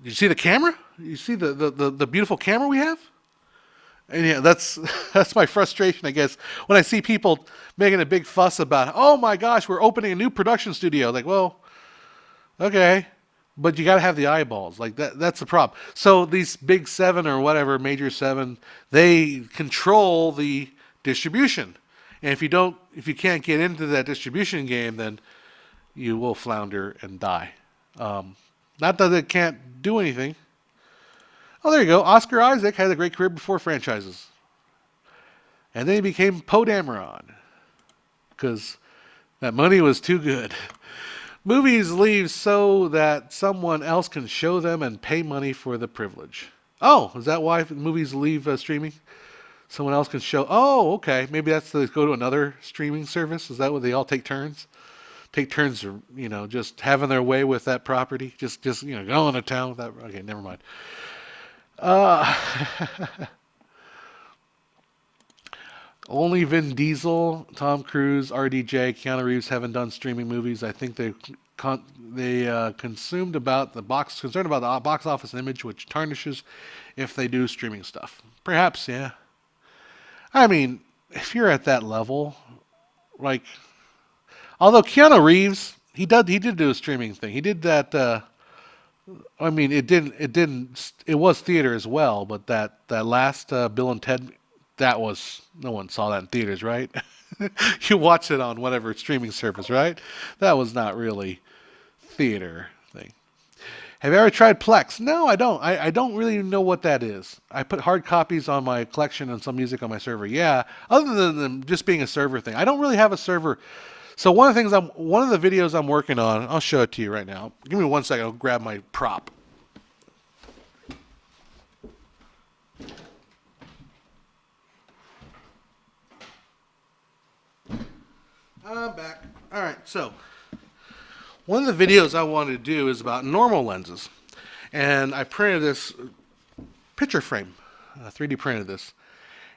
You see the camera? You see the beautiful camera we have? And yeah, that's my frustration, I guess, when I see people making a big fuss about, oh my gosh, we're opening a new production studio. Like, well, okay, but you got to have the eyeballs. Like that's the problem. So these big 7 or whatever, Major 7, they control the distribution. And if you can't get into that distribution game, then you will flounder and die. Not that it can't do anything. Oh, there you go. Oscar Isaac had a great career before franchises. And then he became Poe Dameron. Because that money was too good. Movies leave so that someone else can show them and pay money for the privilege. Oh, is that why movies leave streaming? Someone else can show. Oh, okay. Maybe that's to go to another streaming service. Is that what they all take turns? Take turns, just having their way with that property. Just going to town with that. Okay, never mind. Only Vin Diesel, Tom Cruise, RDJ, Keanu Reeves haven't done streaming movies. I think they concerned about the box office image, which tarnishes if they do streaming stuff. Perhaps, yeah. I mean, if you're at that level, like, although Keanu Reeves, he did do a streaming thing. He did that. I mean, it was theater as well, but that last Bill and Ted, no one saw that in theaters, right? You watched it on whatever streaming service, right? That was not really theater thing. Have you ever tried Plex? No, I don't. I don't really know what that is. I put hard copies on my collection and some music on my server. Yeah, other than them just being a server thing. I don't really have a server. So one of the videos I'm working on, I'll show it to you right now. Give me 1 second. I'll grab my prop. I'm back. All right. So one of the videos I wanted to do is about normal lenses, and I printed this picture frame, 3D printed this,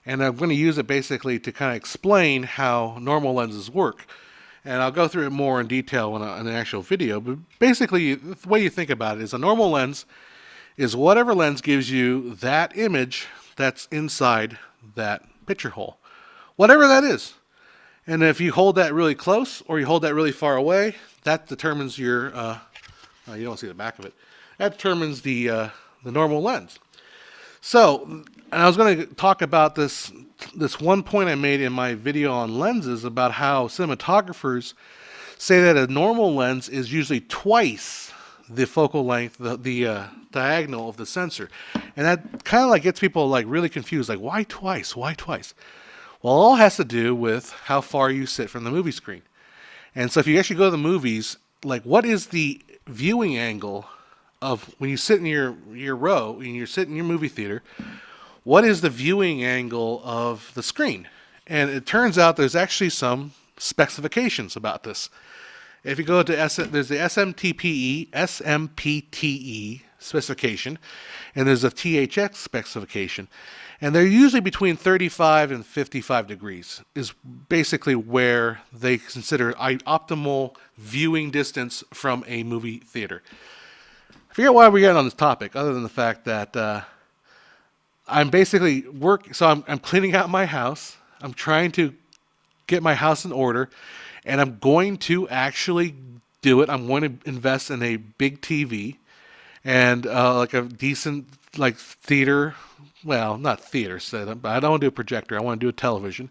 and I'm going to use it basically to kind of explain how normal lenses work. And I'll go through it more in detail in an actual video. But basically, the way you think about it is a normal lens is whatever lens gives you that image that's inside that picture hole. Whatever that is. And if you hold that really close or you hold that really far away, that determines your, you don't see the back of it, that determines the normal lens. So, and I was going to talk about this one point I made in my video on lenses about how cinematographers say that a normal lens is usually twice the focal length, the diagonal of the sensor. And that kind of like gets people like really confused, like why twice? Why twice? Well, it all has to do with how far you sit from the movie screen. And so if you actually go to the movies, like what is the viewing angle of when you sit in your row, when you sit in your movie theater, what is the viewing angle of the screen? And it turns out there's actually some specifications about this. If you go to there's the SMPTE specification, and there's a THX specification, and they're usually between 35 and 55 degrees is basically where they consider optimal viewing distance from a movie theater. I forget why we're getting on this topic, other than the fact that I'm basically I'm cleaning out my house. I'm trying to get my house in order, and I'm going to actually do it. I'm going to invest in a big TV and like a decent like theater. Well, not theater setup, but I don't want to do a projector. I want to do a television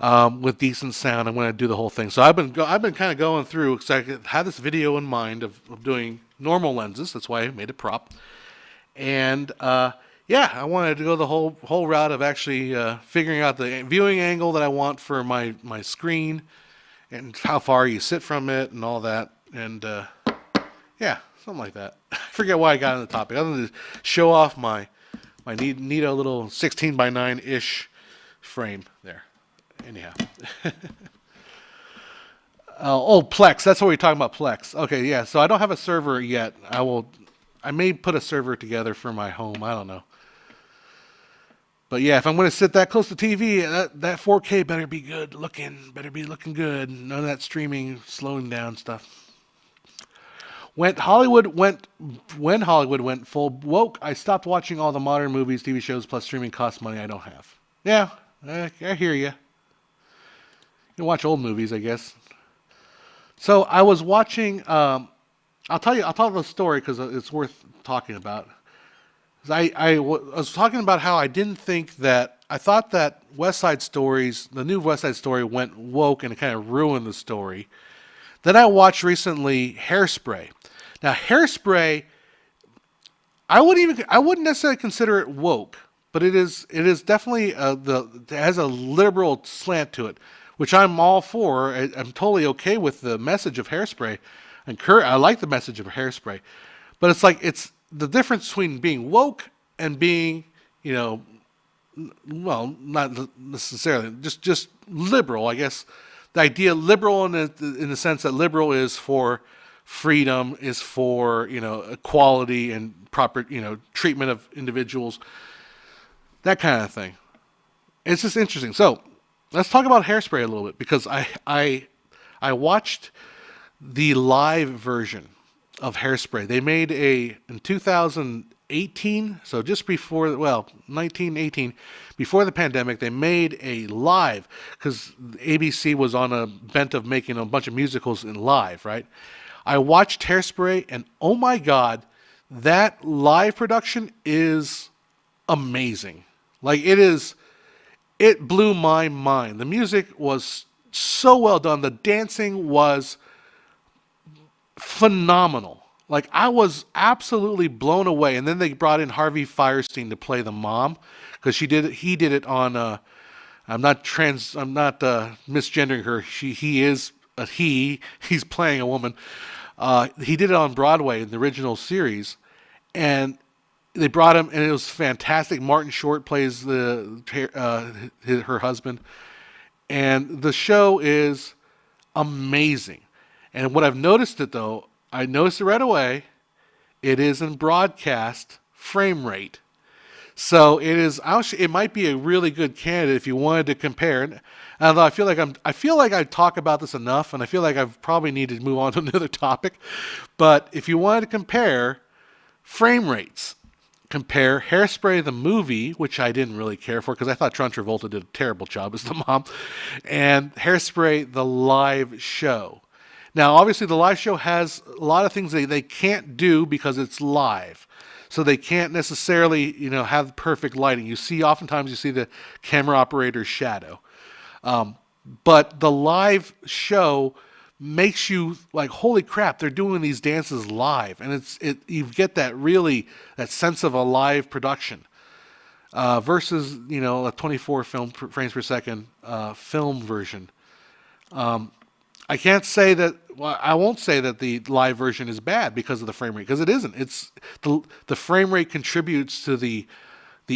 with decent sound. I want to do the whole thing. So I've been kind of going through because I had this video in mind of doing normal lenses. That's why I made a prop. And yeah, I wanted to go the whole route of actually figuring out the viewing angle that I want for my screen and how far you sit from it and all that. And yeah, something like that. I forget why I got on the topic. Other than to show off my neato little 16 by 9-ish frame there. Anyhow. Plex. That's what we're talking about, Plex. Okay, yeah. So I don't have a server yet. I may put a server together for my home. I don't know. But yeah, if I'm going to sit that close to TV, that 4K better be good looking. Better be looking good. None of that streaming, slowing down stuff. When Hollywood went full woke, I stopped watching all the modern movies, TV shows, plus streaming costs money I don't have. Yeah, I hear you. You can watch old movies, I guess. So I was watching. I'll tell the story because it's worth talking about. I was talking about how I didn't think that. I thought that West Side Stories, the new West Side Story, went woke and it kind of ruined the story. Then I watched recently Hairspray. Now Hairspray, I wouldn't necessarily consider it woke, but it is definitely it has a liberal slant to it, which I'm all for. I'm totally okay with the message of Hairspray. I like the message of Hairspray, but it's the difference between being woke and being, well, not necessarily just liberal. I guess the idea liberal in the sense that liberal is for freedom, is for equality and proper treatment of individuals, that kind of thing. It's just interesting. So let's talk about Hairspray a little bit because I watched the live version of Hairspray. They made in 2018, so just before 1918, before the pandemic, they made a live because ABC was on a bent of making a bunch of musicals in live, right? I watched Hairspray and oh my God, that live production is amazing. Like it blew my mind. The music was so well done. The dancing was phenomenal. Like I was absolutely blown away. And then they brought in Harvey Fierstein to play the mom because he did it on I'm not misgendering her. He's playing a woman. He did it on Broadway in the original series, and they brought him, and it was fantastic. Martin Short plays her husband, and the show is amazing. And what I've noticed I noticed it right away. It is in broadcast frame rate. So it might be a really good candidate if you wanted to compare. And although I feel like I talk about this enough, and I feel like I probably need to move on to another topic. But if you wanted to compare frame rates, compare Hairspray the movie, which I didn't really care for because I thought John Travolta did a terrible job as the mom, and Hairspray the live show. Now, obviously, the live show has a lot of things they can't do because it's live. So they can't necessarily, have perfect lighting. Oftentimes you see the camera operator's shadow. But the live show makes you like, holy crap, they're doing these dances live. And you get that sense of a live production. Versus, a 24 frames per second film version. I can't say that. Well, I won't say that the live version is bad because of the frame rate, because it isn't. It's the frame rate contributes to the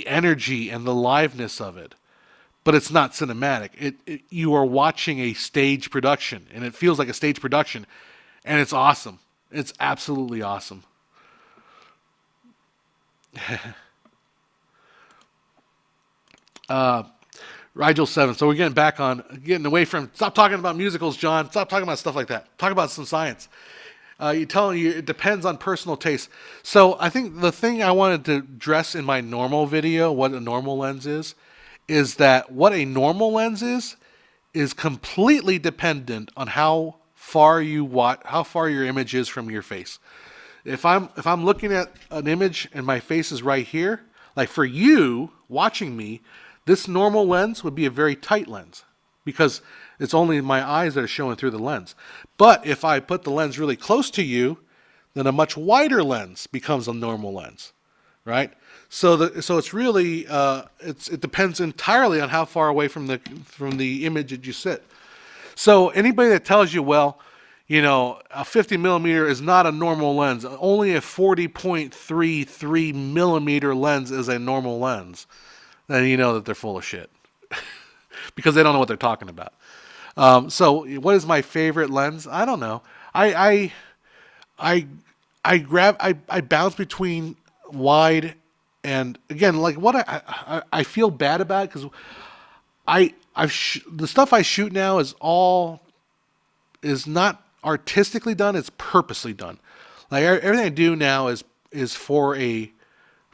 energy and the liveness of it. but it's not cinematic. You are watching a stage production, and it feels like a stage production, and it's awesome. It's absolutely awesome. Rigel 7. So we're getting away from, stop talking about musicals, John. Stop talking about stuff like that. Talk about some science. You're telling you it depends on personal taste. So I think the thing I wanted to address in my normal video, what a normal lens is that what a normal lens is completely dependent on how far your image is from your face. If I'm looking at an image and my face is right here, like for you watching me, this normal lens would be a very tight lens because it's only my eyes that are showing through the lens. But if I put the lens really close to you, then a much wider lens becomes a normal lens, right? So it's really it depends entirely on how far away from the image that you sit. So anybody that tells you, well, a 50 millimeter is not a normal lens, only a 40.33 millimeter lens is a normal lens, then you know that they're full of shit because they don't know what they're talking about. So what is my favorite lens? I don't know. I bounce between wide and, again, like what I feel bad about it because the stuff I shoot now is not artistically done, it's purposely done. Like everything I do now is for a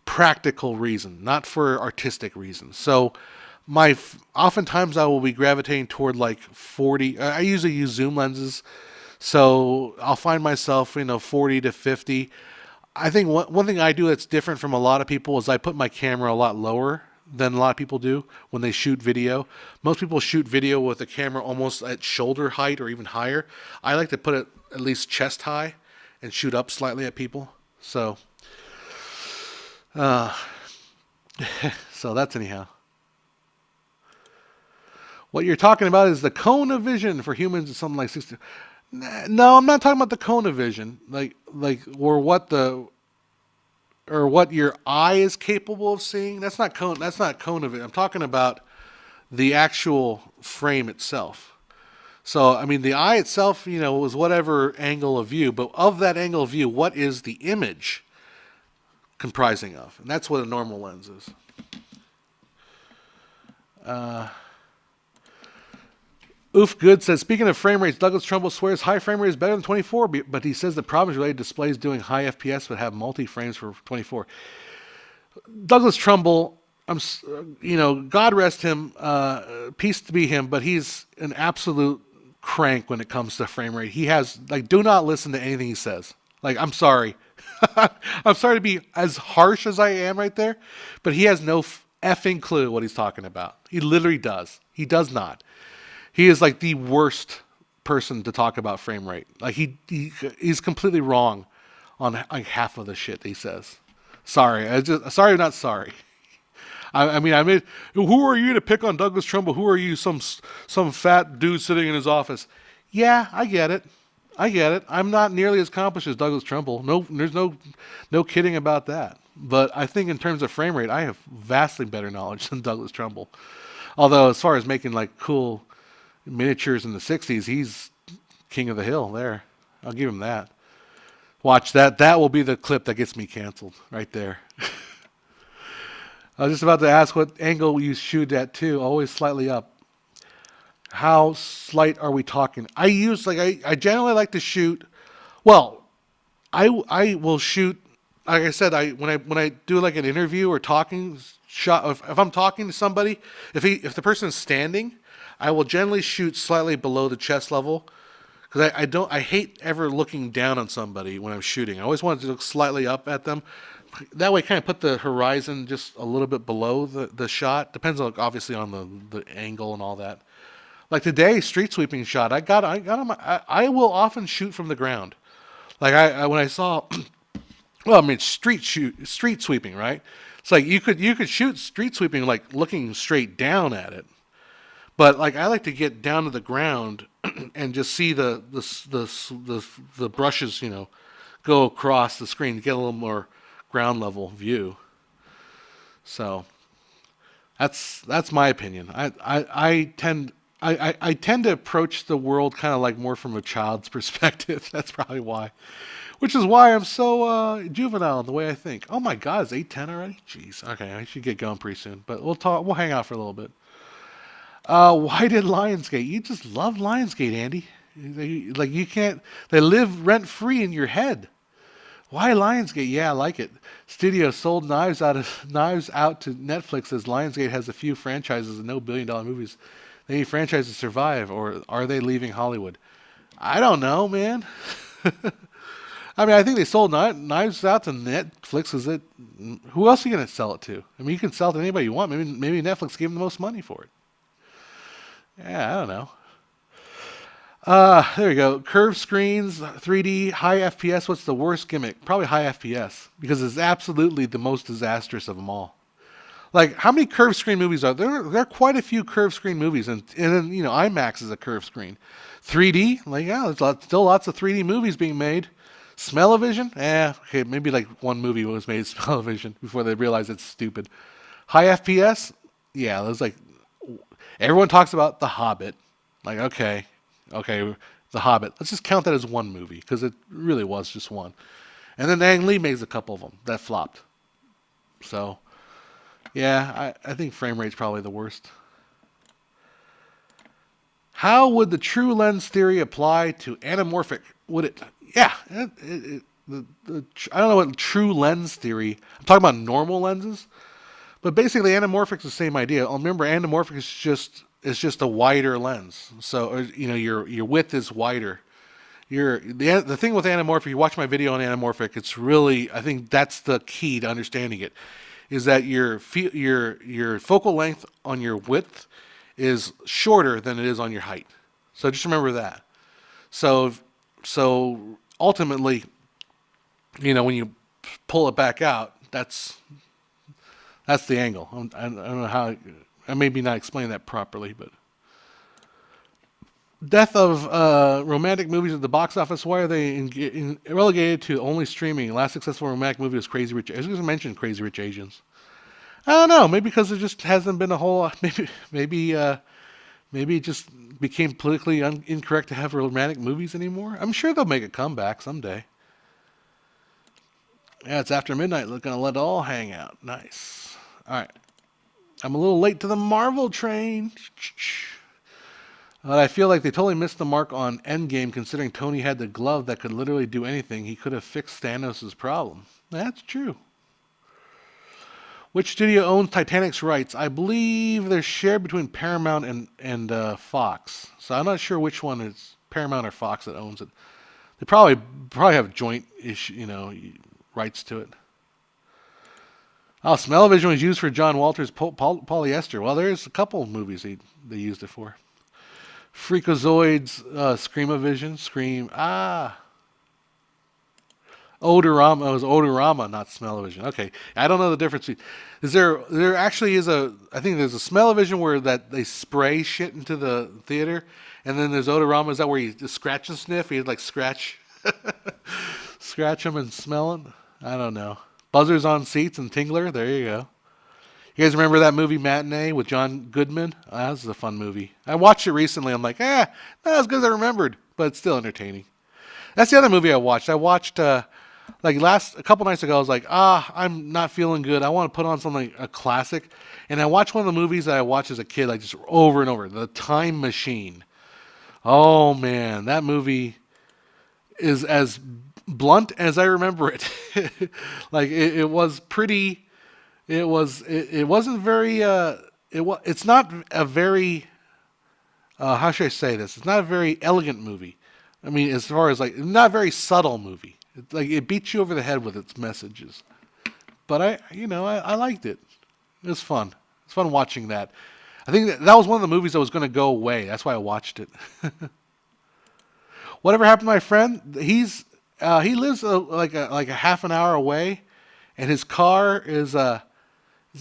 practical reason, not for artistic reasons. So oftentimes I will be gravitating toward like 40. I usually use zoom lenses, so I'll find myself 40 to 50. I think one thing I do that's different from a lot of people is I put my camera a lot lower than a lot of people do when they shoot video. Most people shoot video with the camera almost at shoulder height or even higher. I like to put it at least chest high and shoot up slightly at people. So, so that's anyhow. What you're talking about is the cone of vision for humans is something like 60. No, I'm not talking about the cone of vision, or what your eye is capable of seeing. That's not cone of vision. I'm talking about the actual frame itself. So, I mean, the eye itself, was whatever angle of view, but of that angle of view, what is the image comprising of? And that's what a normal lens is. Oof Good says, speaking of frame rates, Douglas Trumbull swears high frame rate is better than 24, but he says the problem is related to displays doing high FPS but have multi-frames for 24. Douglas Trumbull, God rest him, peace to be him, but he's an absolute crank when it comes to frame rate. He has, do not listen to anything he says. I'm sorry. I'm sorry to be as harsh as I am right there, but he has no effing clue what he's talking about. He literally does. He does not. He is the worst person to talk about frame rate. He's completely wrong on half of the shit that he says. Sorry, sorry, not sorry. I mean, who are you to pick on Douglas Trumbull? Who are you, some fat dude sitting in his office? Yeah, I get it. I'm not nearly as accomplished as Douglas Trumbull. No, there's no kidding about that. But I think in terms of frame rate, I have vastly better knowledge than Douglas Trumbull. Although as far as making cool miniatures in the 60s, he's king of the hill there. I'll give him that. Watch that. That will be the clip that gets me canceled right there. I was just about to ask what angle you shoot at too. Always slightly up. How slight are we talking? I generally like to shoot. Well, I will shoot. Like I said, when I do an interview or talking shot, if I'm talking to somebody, if the person is standing, I will generally shoot slightly below the chest level because I hate ever looking down on somebody when I'm shooting. I always want to look slightly up at them. That way, kind of put the horizon just a little bit below the shot. Depends on obviously on the angle and all that. Like today, street sweeping shot. I will often shoot from the ground. When I saw, well, I mean street sweeping, right? It's you could shoot street sweeping looking straight down at it. But I like to get down to the ground and just see the brushes, go across the screen to get a little more ground level view. So, That's my opinion. I tend to approach the world kind of like more from a child's perspective. That's probably why. Which is why I'm so juvenile in the way I think. Oh my God, it's 8:10 already. Jeez. Okay, I should get going pretty soon. But we'll talk. We'll hang out for a little bit. Why did Lionsgate? You just love Lionsgate, Andy. Like you can't. They live rent free in your head. Why Lionsgate? Yeah, I like it. Studio sold Knives Out to Netflix as Lionsgate has a few franchises and no billion-dollar movies. They need franchises to survive, or are they leaving Hollywood? I don't know, man. I mean, I think they sold Knives Out to Netflix. Is it? Who else are you going to sell it to? I mean, you can sell it to anybody you want. Maybe Netflix gave them the most money for it. Yeah, I don't know. There we go. Curved screens, 3D, high FPS. What's the worst gimmick? Probably high FPS because it's absolutely the most disastrous of them all. Like, how many curved screen movies are there? There are quite a few curved screen movies, and then IMAX is a curved screen. 3D, like yeah, there's still lots of 3D movies being made. Smell-o-vision, okay, maybe like one movie was made Smell-o-vision before they realized it's stupid. High FPS, yeah, there's like everyone talks about The Hobbit. Like, okay, The Hobbit. Let's just count that as one movie because it really was just one. And then Ang Lee makes a couple of them that flopped. So, yeah, I think frame rate's probably the worst. How would the true lens theory apply to anamorphic? Would it? Yeah, I don't know what true lens theory. I'm talking about normal lenses, but basically anamorphic is the same idea. Remember, anamorphic is just a wider lens. So your width is wider. The thing with anamorphic, you watch my video on anamorphic, it's really, I think that's the key to understanding it, is that your focal length on your width is shorter than it is on your height. So just remember that. So ultimately, when you pull it back out, that's the angle. I don't know how, I maybe not explain that properly, but death of romantic movies at the box office. Why are they relegated to only streaming? Last successful romantic movie was Crazy Rich. I was going to mention Crazy Rich Asians. I don't know. Maybe because there just hasn't been a whole. Maybe it just became politically incorrect to have romantic movies anymore. I'm sure they'll make a comeback someday. Yeah, it's after midnight. We're gonna let it all hang out. Nice. All right. I'm a little late to the Marvel train. I feel like they totally missed the mark on Endgame, considering Tony had the glove that could literally do anything. He could have fixed Thanos' problem. That's true. Which studio owns Titanic's rights? I believe they're shared between Paramount and Fox. So I'm not sure which one is Paramount or Fox that owns it. They probably have joint rights to it. Oh, Smell-o-vision was used for John Walter's polyester. Well, there's a couple of movies they used it for. Freakazoid's Scream-o-vision. Scream. Odorama. It was Odorama, not Smell-o-vision. Okay, I don't know the difference. There actually is I think there's a Smell-o-vision where that they spray shit into the theater, and then there's Odorama. Is that where you just scratch and sniff? You like scratch them and smell it? I don't know. Buzzers on Seats and Tingler. There you go. You guys remember that movie Matinee with John Goodman? That was a fun movie. I watched it recently. I'm like, not as good as I remembered, but it's still entertaining. That's the other movie I watched. I watched a couple nights ago. I was like, I'm not feeling good. I want to put on something, a classic. And I watched one of the movies that I watched as a kid, like just over and over. The Time Machine. Oh man, that movie is as blunt as I remember it. Like it was pretty. It wasn't very. It's not a very. How should I say this? It's not a very elegant movie. I mean, as far as like, not a very subtle movie. It beats you over the head with its messages. But I liked it. It was fun. It's fun watching that. I think that was one of the movies that was going to go away. That's why I watched it. Whatever happened to my friend? He lives like a half an hour away, and his car is a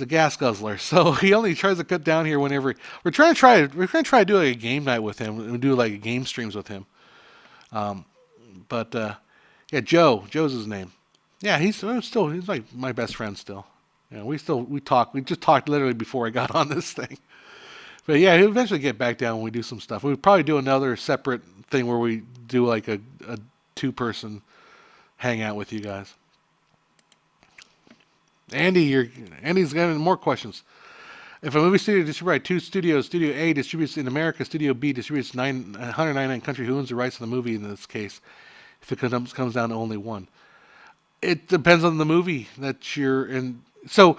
gas guzzler. So he only tries to cut down here whenever we're going to try to do like a game night with him and do like game streams with him. Yeah, Joe's his name. Yeah, he's like my best friend still. We talk. We just talked literally before I got on this thing. But yeah, he'll eventually get back down when we do some stuff. We'll probably do another separate thing where we do like a 2-person hangout with you guys. Andy's got more questions. If a movie studio distributed by 2 studios, Studio A distributes in America, Studio B distributes 199 country, who owns the rights to the movie in this case? If it comes down to only one, it depends on the movie that you're in. So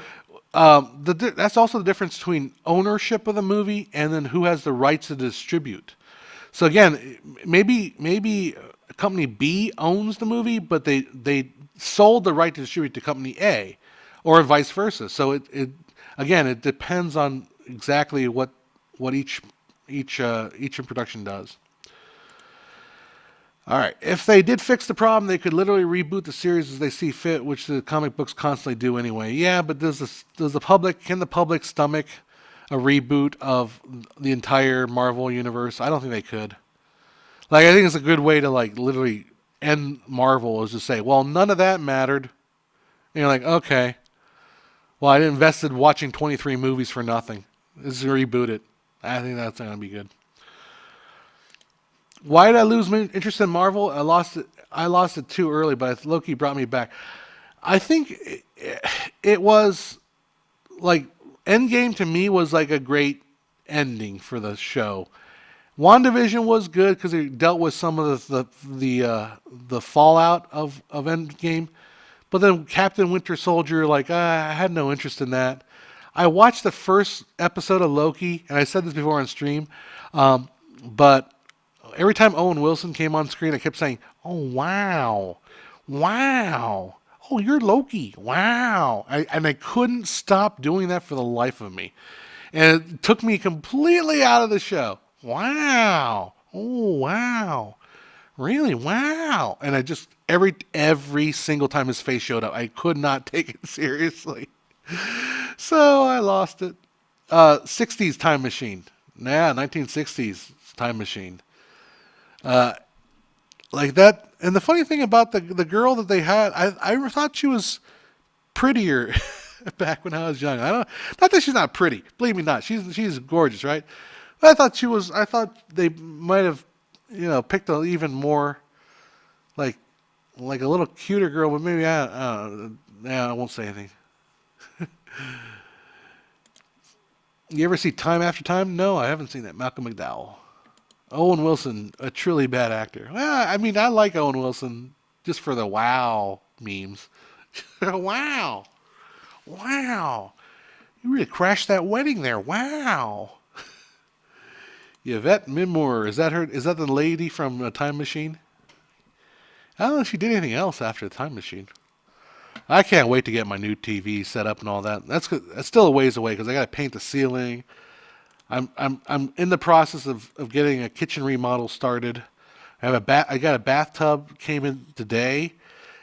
that's also the difference between ownership of the movie and then who has the rights to distribute. So again, maybe company B owns the movie, but they sold the right to distribute to company A, or vice versa. So it depends on exactly what each production does. All right. If they did fix the problem, they could literally reboot the series as they see fit, which the comic books constantly do anyway. Yeah, but can the public stomach a reboot of the entire Marvel universe? I don't think they could. Like, I think it's a good way to like literally end Marvel is to say, well, none of that mattered. And you're like, okay. Well, I invested watching 23 movies for nothing. Let's reboot it. I think that's going to be good. Why did I lose interest in Marvel? I lost it too early, but Loki brought me back. I think it was like Endgame to me was like a great ending for the show. WandaVision was good because it dealt with some of the fallout of Endgame. But then Captain Winter Soldier, like I had no interest in that. I watched the first episode of Loki, and I said this before on stream, but every time Owen Wilson came on screen, I kept saying, "Oh wow, wow, oh you're Loki, wow," and I couldn't stop doing that for the life of me, and it took me completely out of the show. Wow, oh wow, really, wow, and I just every single time his face showed up, I could not take it seriously, so I lost it. 60s time machine, 1960s time machine. Like that, and the funny thing about the girl that they had, I thought she was prettier back when I was young. Not that she's not pretty, believe me not. She's gorgeous, right? But I thought they might have, picked an even more like a little cuter girl, but maybe I won't say anything. You ever see Time After Time? No, I haven't seen that. Malcolm McDowell. Owen Wilson, a truly bad actor. Well, I mean, I like Owen Wilson just for the wow memes. Wow. Wow. You really crashed that wedding there. Wow. Yvette Minmour, is that her? Is that the lady from Time Machine? I don't know if she did anything else after Time Machine. I can't wait to get my new TV set up and all that. That's still a ways away because I got to paint the ceiling. I'm in the process of getting a kitchen remodel started. I got a bathtub came in today,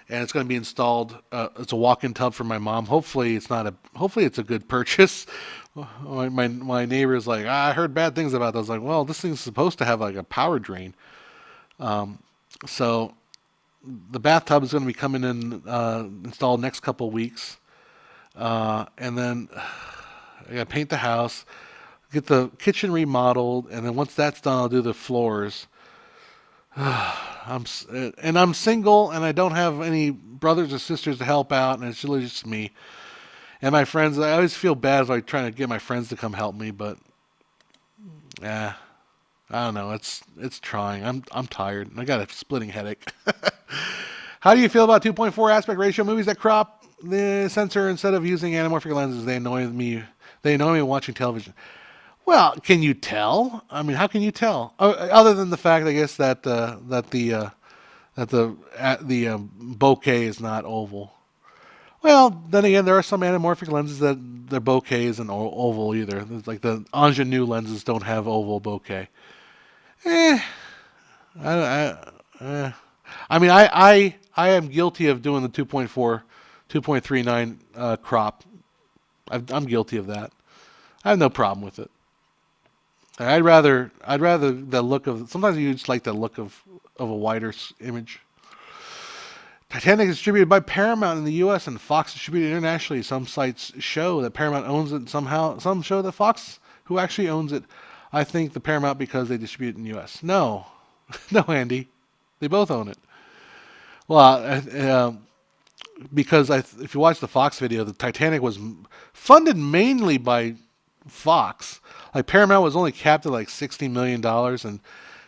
and it's going to be installed. It's a walk-in tub for my mom. Hopefully it's a good purchase. My neighbor's like, I heard bad things about this. I was like, well, this thing's supposed to have like a power drain. So the bathtub is going to be coming in installed next couple weeks, and then I got to paint the house. Get the kitchen remodeled, and then once that's done, I'll do the floors. I'm single, and I don't have any brothers or sisters to help out, and it's really just me and my friends. I always feel bad like trying to get my friends to come help me, but I don't know. It's trying. I'm tired. I got a splitting headache. How do you feel about 2.4 aspect ratio movies that crop the sensor instead of using anamorphic lenses? They annoy me. They annoy me watching television. Well, can you tell? I mean, how can you tell? Other than the fact, I guess, that the bokeh is not oval. Well, then again, there are some anamorphic lenses that their bokeh isn't oval either. It's like the ingenue lenses don't have oval bokeh. I mean, I am guilty of doing the 2.4, 2.39 crop. I'm guilty of that. I have no problem with it. I'd rather the look of. Sometimes you just like the look of a wider image. Titanic is distributed by Paramount in the U.S. and Fox distributed internationally. Some sites show that Paramount owns it somehow. Some show that Fox, who actually owns it. I think the Paramount because they distribute it in the U.S. No. No, Andy. They both own it. Well, because if you watch the Fox video, the Titanic was funded mainly by Fox. Like Paramount was only capped at like $60 million, and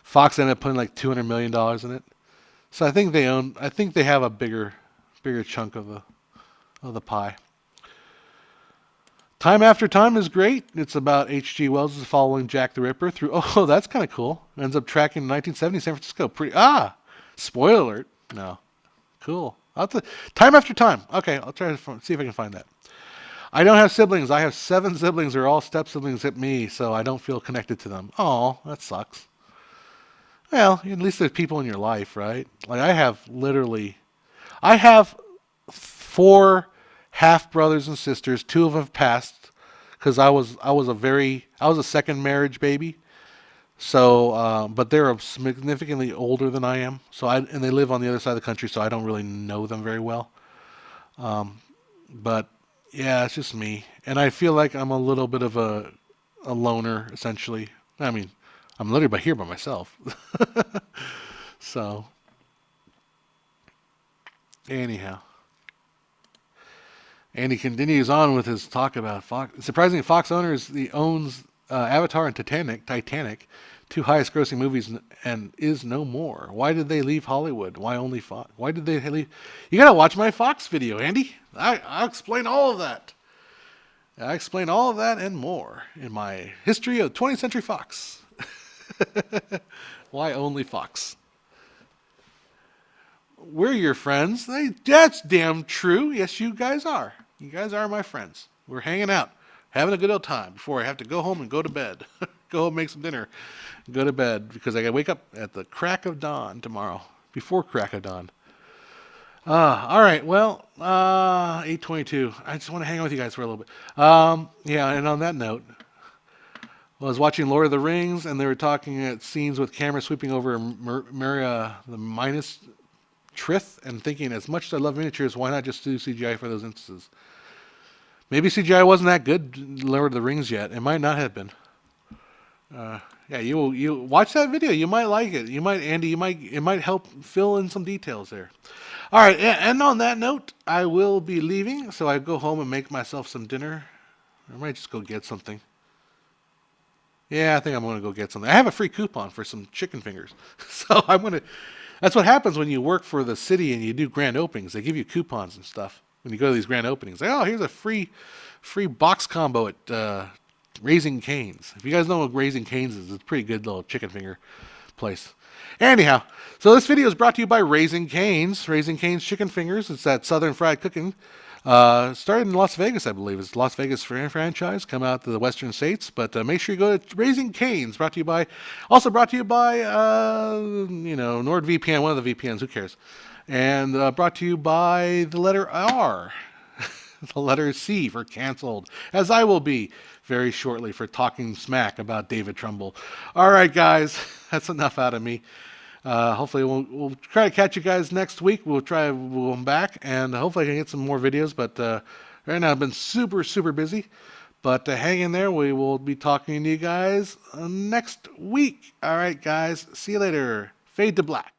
Fox ended up putting like $200 million in it. So I think they own. I think they have a bigger chunk of the pie. Time After Time is great. It's about H.G. Wells following Jack the Ripper through. Oh, that's kind of cool. Ends up tracking 1970 San Francisco. Spoiler alert. No, cool. Time After Time. Okay, I'll try to see if I can find that. I don't have siblings. I have 7 siblings. They're all step siblings at me, so I don't feel connected to them. Oh, that sucks. Well, at least there's people in your life, right? Like I have 4 half brothers and sisters. 2 of them have passed because I was a second marriage baby. So, but they're significantly older than I am. And they live on the other side of the country, so I don't really know them very well. But yeah, it's just me, and I feel like I'm a little bit of a loner, essentially. I mean, I'm literally here by myself. So, anyhow. And he continues on with his talk about Fox. Surprisingly, Fox owns Avatar and Titanic, 2 highest grossing movies, and is no more. Why did they leave Hollywood? Why only Fox? Why did they leave? You gotta watch my Fox video, Andy. I'll explain all of that. I explain all of that and more in my history of 20th Century Fox. Why only Fox? We're your friends. That's damn true. Yes, you guys are. You guys are my friends. We're hanging out, having a good old time before I have to go home and go to bed. Go home, make some dinner, go to bed because I got to wake up at the crack of dawn tomorrow, before crack of dawn. All right. Well, 8:22. I just want to hang out with you guys for a little bit. Yeah, and on that note, I was watching Lord of the Rings, and they were talking at scenes with camera sweeping over Maria the Minas Trith, and thinking, as much as I love miniatures, why not just do CGI for those instances? Maybe CGI wasn't that good, Lord of the Rings, yet. It might not have been. Yeah, you watch that video. You might like it. You might, Andy. It might help fill in some details there. All right, and on that note, I will be leaving, so I go home and make myself some dinner. I might just go get something. Yeah, I think I'm going to go get something. I have a free coupon for some chicken fingers, so I'm going to. That's what happens when you work for the city and you do grand openings. They give you coupons and stuff when you go to these grand openings. Like, oh, here's a free box combo at Raising Cane's. If you guys know what Raising Cane's is, it's a pretty good little chicken finger place. Anyhow, so this video is brought to you by Raising Cane's. Raising Cane's Chicken Fingers. It's that Southern fried cooking. Started in Las Vegas, I believe. It's Las Vegas franchise. Come out to the Western states, but make sure you go to Raising Cane's. Also brought to you by NordVPN, one of the VPNs. Who cares? And brought to you by the letter R, the letter C for canceled, as I will be very shortly for talking smack about David Trumbull. All right, guys, that's enough out of me. Hopefully we'll try to catch you guys next week. We'll come back, and hopefully I can get some more videos. But right now I've been super, super busy. But hang in there. We will be talking to you guys next week. All right, guys. See you later. Fade to black.